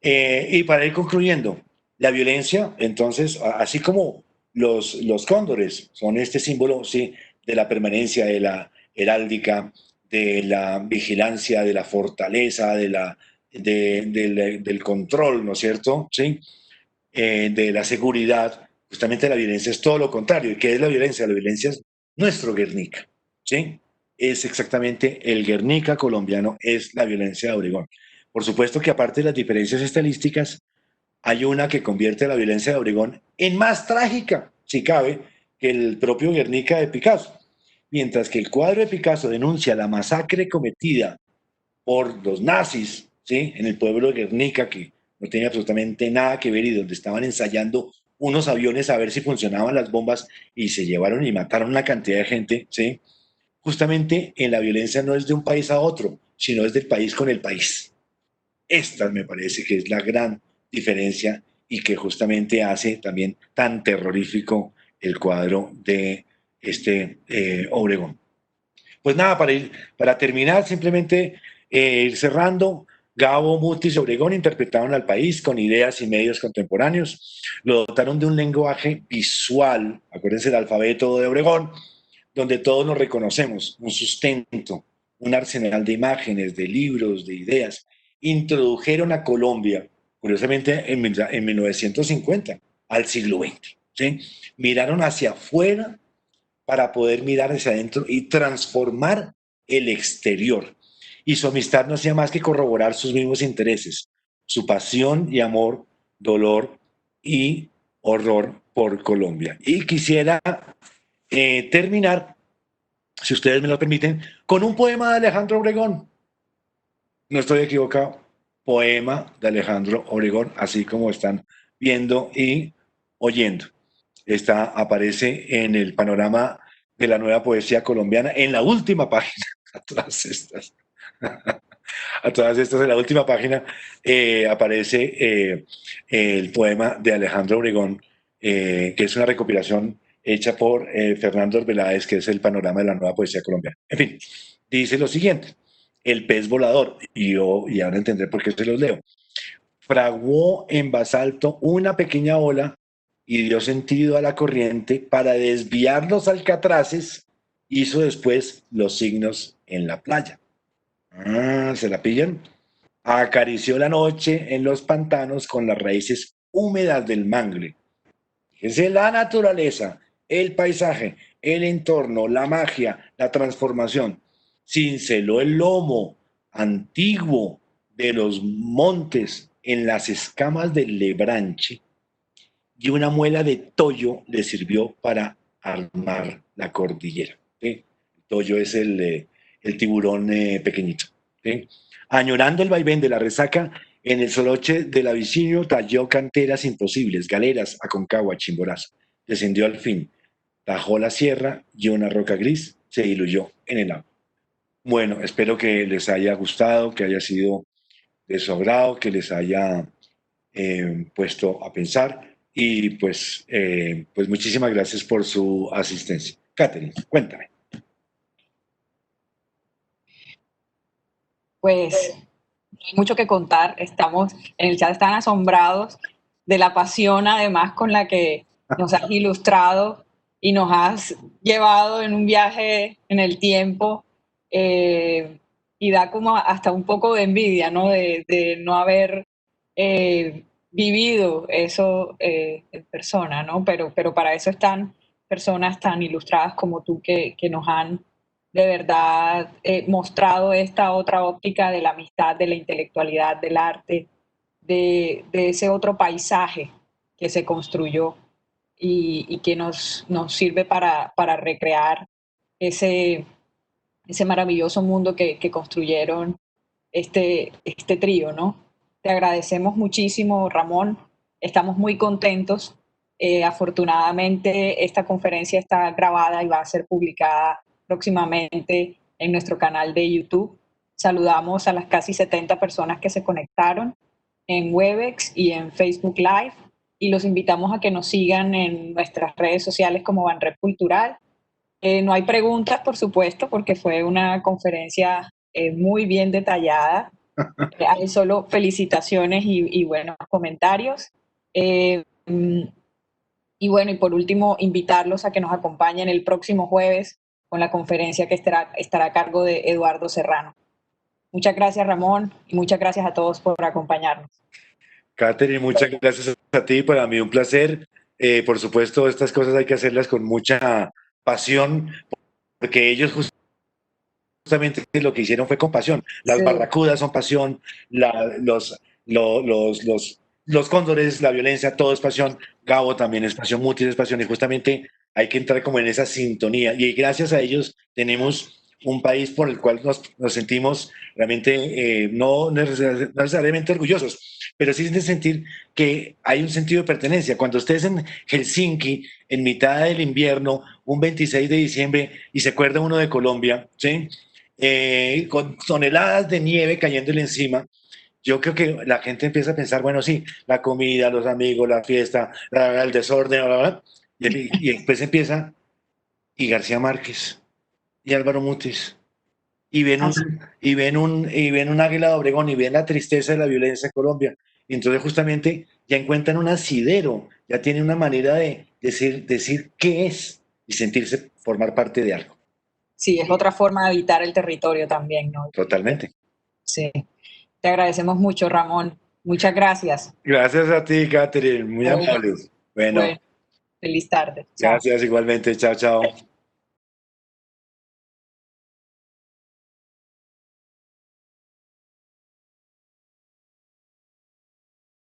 y para ir concluyendo, la violencia, entonces, así como los cóndores son este símbolo, sí, de la permanencia, de la heráldica, de la vigilancia, de la fortaleza, del control, ¿no es cierto? Sí, de la seguridad, justamente la violencia es todo lo contrario. ¿Y qué es la violencia? La violencia es nuestro Guernica, ¿sí? Es exactamente el Guernica colombiano, es la violencia de Obregón. Por supuesto que aparte de las diferencias estilísticas, hay una que convierte la violencia de Obregón en más trágica, si cabe, que el propio Guernica de Picasso. Mientras que el cuadro de Picasso denuncia la masacre cometida por los nazis, ¿sí? En el pueblo de Guernica, que no tenía absolutamente nada que ver y donde estaban ensayando unos aviones a ver si funcionaban las bombas y se llevaron y mataron una cantidad de gente, ¿sí? Justamente en la violencia no es de un país a otro, sino es del país con el país. Esta me parece que es la gran diferencia y que justamente hace también tan terrorífico el cuadro de Obregón. Pues nada, para terminar, simplemente ir cerrando. Gabo, Mutis y Obregón interpretaron al país con ideas y medios contemporáneos. Lo dotaron de un lenguaje visual, acuérdense del alfabeto de Obregón, donde todos nos reconocemos, un sustento, un arsenal de imágenes, de libros, de ideas. Introdujeron a Colombia, curiosamente en 1950, al siglo XX. ¿Sí? Miraron hacia afuera para poder mirar hacia adentro y transformar el exterior. y su amistad no hacía más que corroborar sus mismos intereses, su pasión y amor, dolor y horror por Colombia. Y quisiera terminar, si ustedes me lo permiten, con un poema de Alejandro Obregón. No estoy equivocado. Poema de Alejandro Obregón, así como están viendo y oyendo. Esta aparece en el panorama de la nueva poesía colombiana, en la última página, a todas estas. A todas estas, en la última página aparece el poema de Alejandro Obregón, que es una recopilación hecha por Fernando Arbeláez, que es el panorama de la nueva poesía colombiana. En fin, dice lo siguiente: el pez volador, y ahora entenderé por qué se los leo, fraguó en basalto una pequeña ola y dio sentido a la corriente para desviar los alcatraces, hizo después los signos en la playa. Ah, ¿se la pillan? Acarició la noche en los pantanos con las raíces húmedas del mangle. Es la naturaleza, el paisaje, el entorno, la magia, la transformación. Cinceló el lomo antiguo de los montes en las escamas del lebranche y una muela de toyo le sirvió para armar la cordillera. ¿Sí? El toyo es el tiburón pequeñito. ¿Sí? Añorando el vaivén de la resaca, en el soroche del Abisinio talló canteras imposibles, galeras, Aconcagua, Chimborazo. Descendió al fin, tajó la sierra y una roca gris se diluyó en el agua. Bueno, espero que les haya gustado, que haya sido de su agrado, que les haya puesto a pensar y pues muchísimas gracias por su asistencia. Catherine, cuéntame. Pues hay mucho que contar. Estamos en el chat, están asombrados de la pasión además con la que nos has ilustrado y nos has llevado en un viaje en el tiempo, y da como hasta un poco de envidia, ¿no? De no haber vivido eso en persona, ¿no? Pero para eso están personas tan ilustradas como tú que nos han de verdad mostrado esta otra óptica de la amistad, de la intelectualidad, del arte, de ese otro paisaje que se construyó y que nos sirve para recrear ese, ese maravilloso mundo que construyeron este trío, ¿no? Te agradecemos muchísimo, Ramón. Estamos muy contentos. Afortunadamente, esta conferencia está grabada y va a ser publicada próximamente en nuestro canal de YouTube. Saludamos a las casi 70 personas que se conectaron en Webex y en Facebook Live y los invitamos a que nos sigan en nuestras redes sociales como Banrep Cultural. No hay preguntas, por supuesto, porque fue una conferencia muy bien detallada. Hay solo felicitaciones y buenos comentarios. Eh, y bueno, y por último, invitarlos a que nos acompañen el próximo jueves con la conferencia que estará a cargo de Eduardo Serrano. Muchas gracias, Ramón, y muchas gracias a todos por acompañarnos. Catherine, muchas gracias a ti, para mí un placer. Por supuesto, estas cosas hay que hacerlas con mucha pasión, porque ellos justamente lo que hicieron fue con pasión. Las Sí. barracudas son pasión, los cóndores, la violencia, todo es pasión. Gabo también es pasión, Mutis es pasión, y justamente hay que entrar como en esa sintonía. Y gracias a ellos tenemos un país por el cual nos sentimos realmente no necesariamente orgullosos, pero sí de sentir que hay un sentido de pertenencia. Cuando estés en Helsinki, en mitad del invierno, un 26 de diciembre, y se acuerda uno de Colombia, ¿sí? Con toneladas de nieve cayéndole encima, yo creo que la gente empieza a pensar, bueno, sí, la comida, los amigos, la fiesta, el desorden, bla, bla, bla, y después empieza, y García Márquez, y Álvaro Mutis, y ven un Águila de Obregón, y ven la tristeza de la violencia en Colombia, y entonces justamente ya encuentran un asidero, ya tienen una manera de decir qué es, y sentirse, formar parte de algo. Sí, es otra forma de habitar el territorio también, ¿no? Totalmente. Sí. Te agradecemos mucho, Ramón. Muchas gracias. Gracias a ti, Catherine, muy Bueno, amable. Bueno, bueno, feliz tarde. Chao. gracias igualmente. Chao, chao.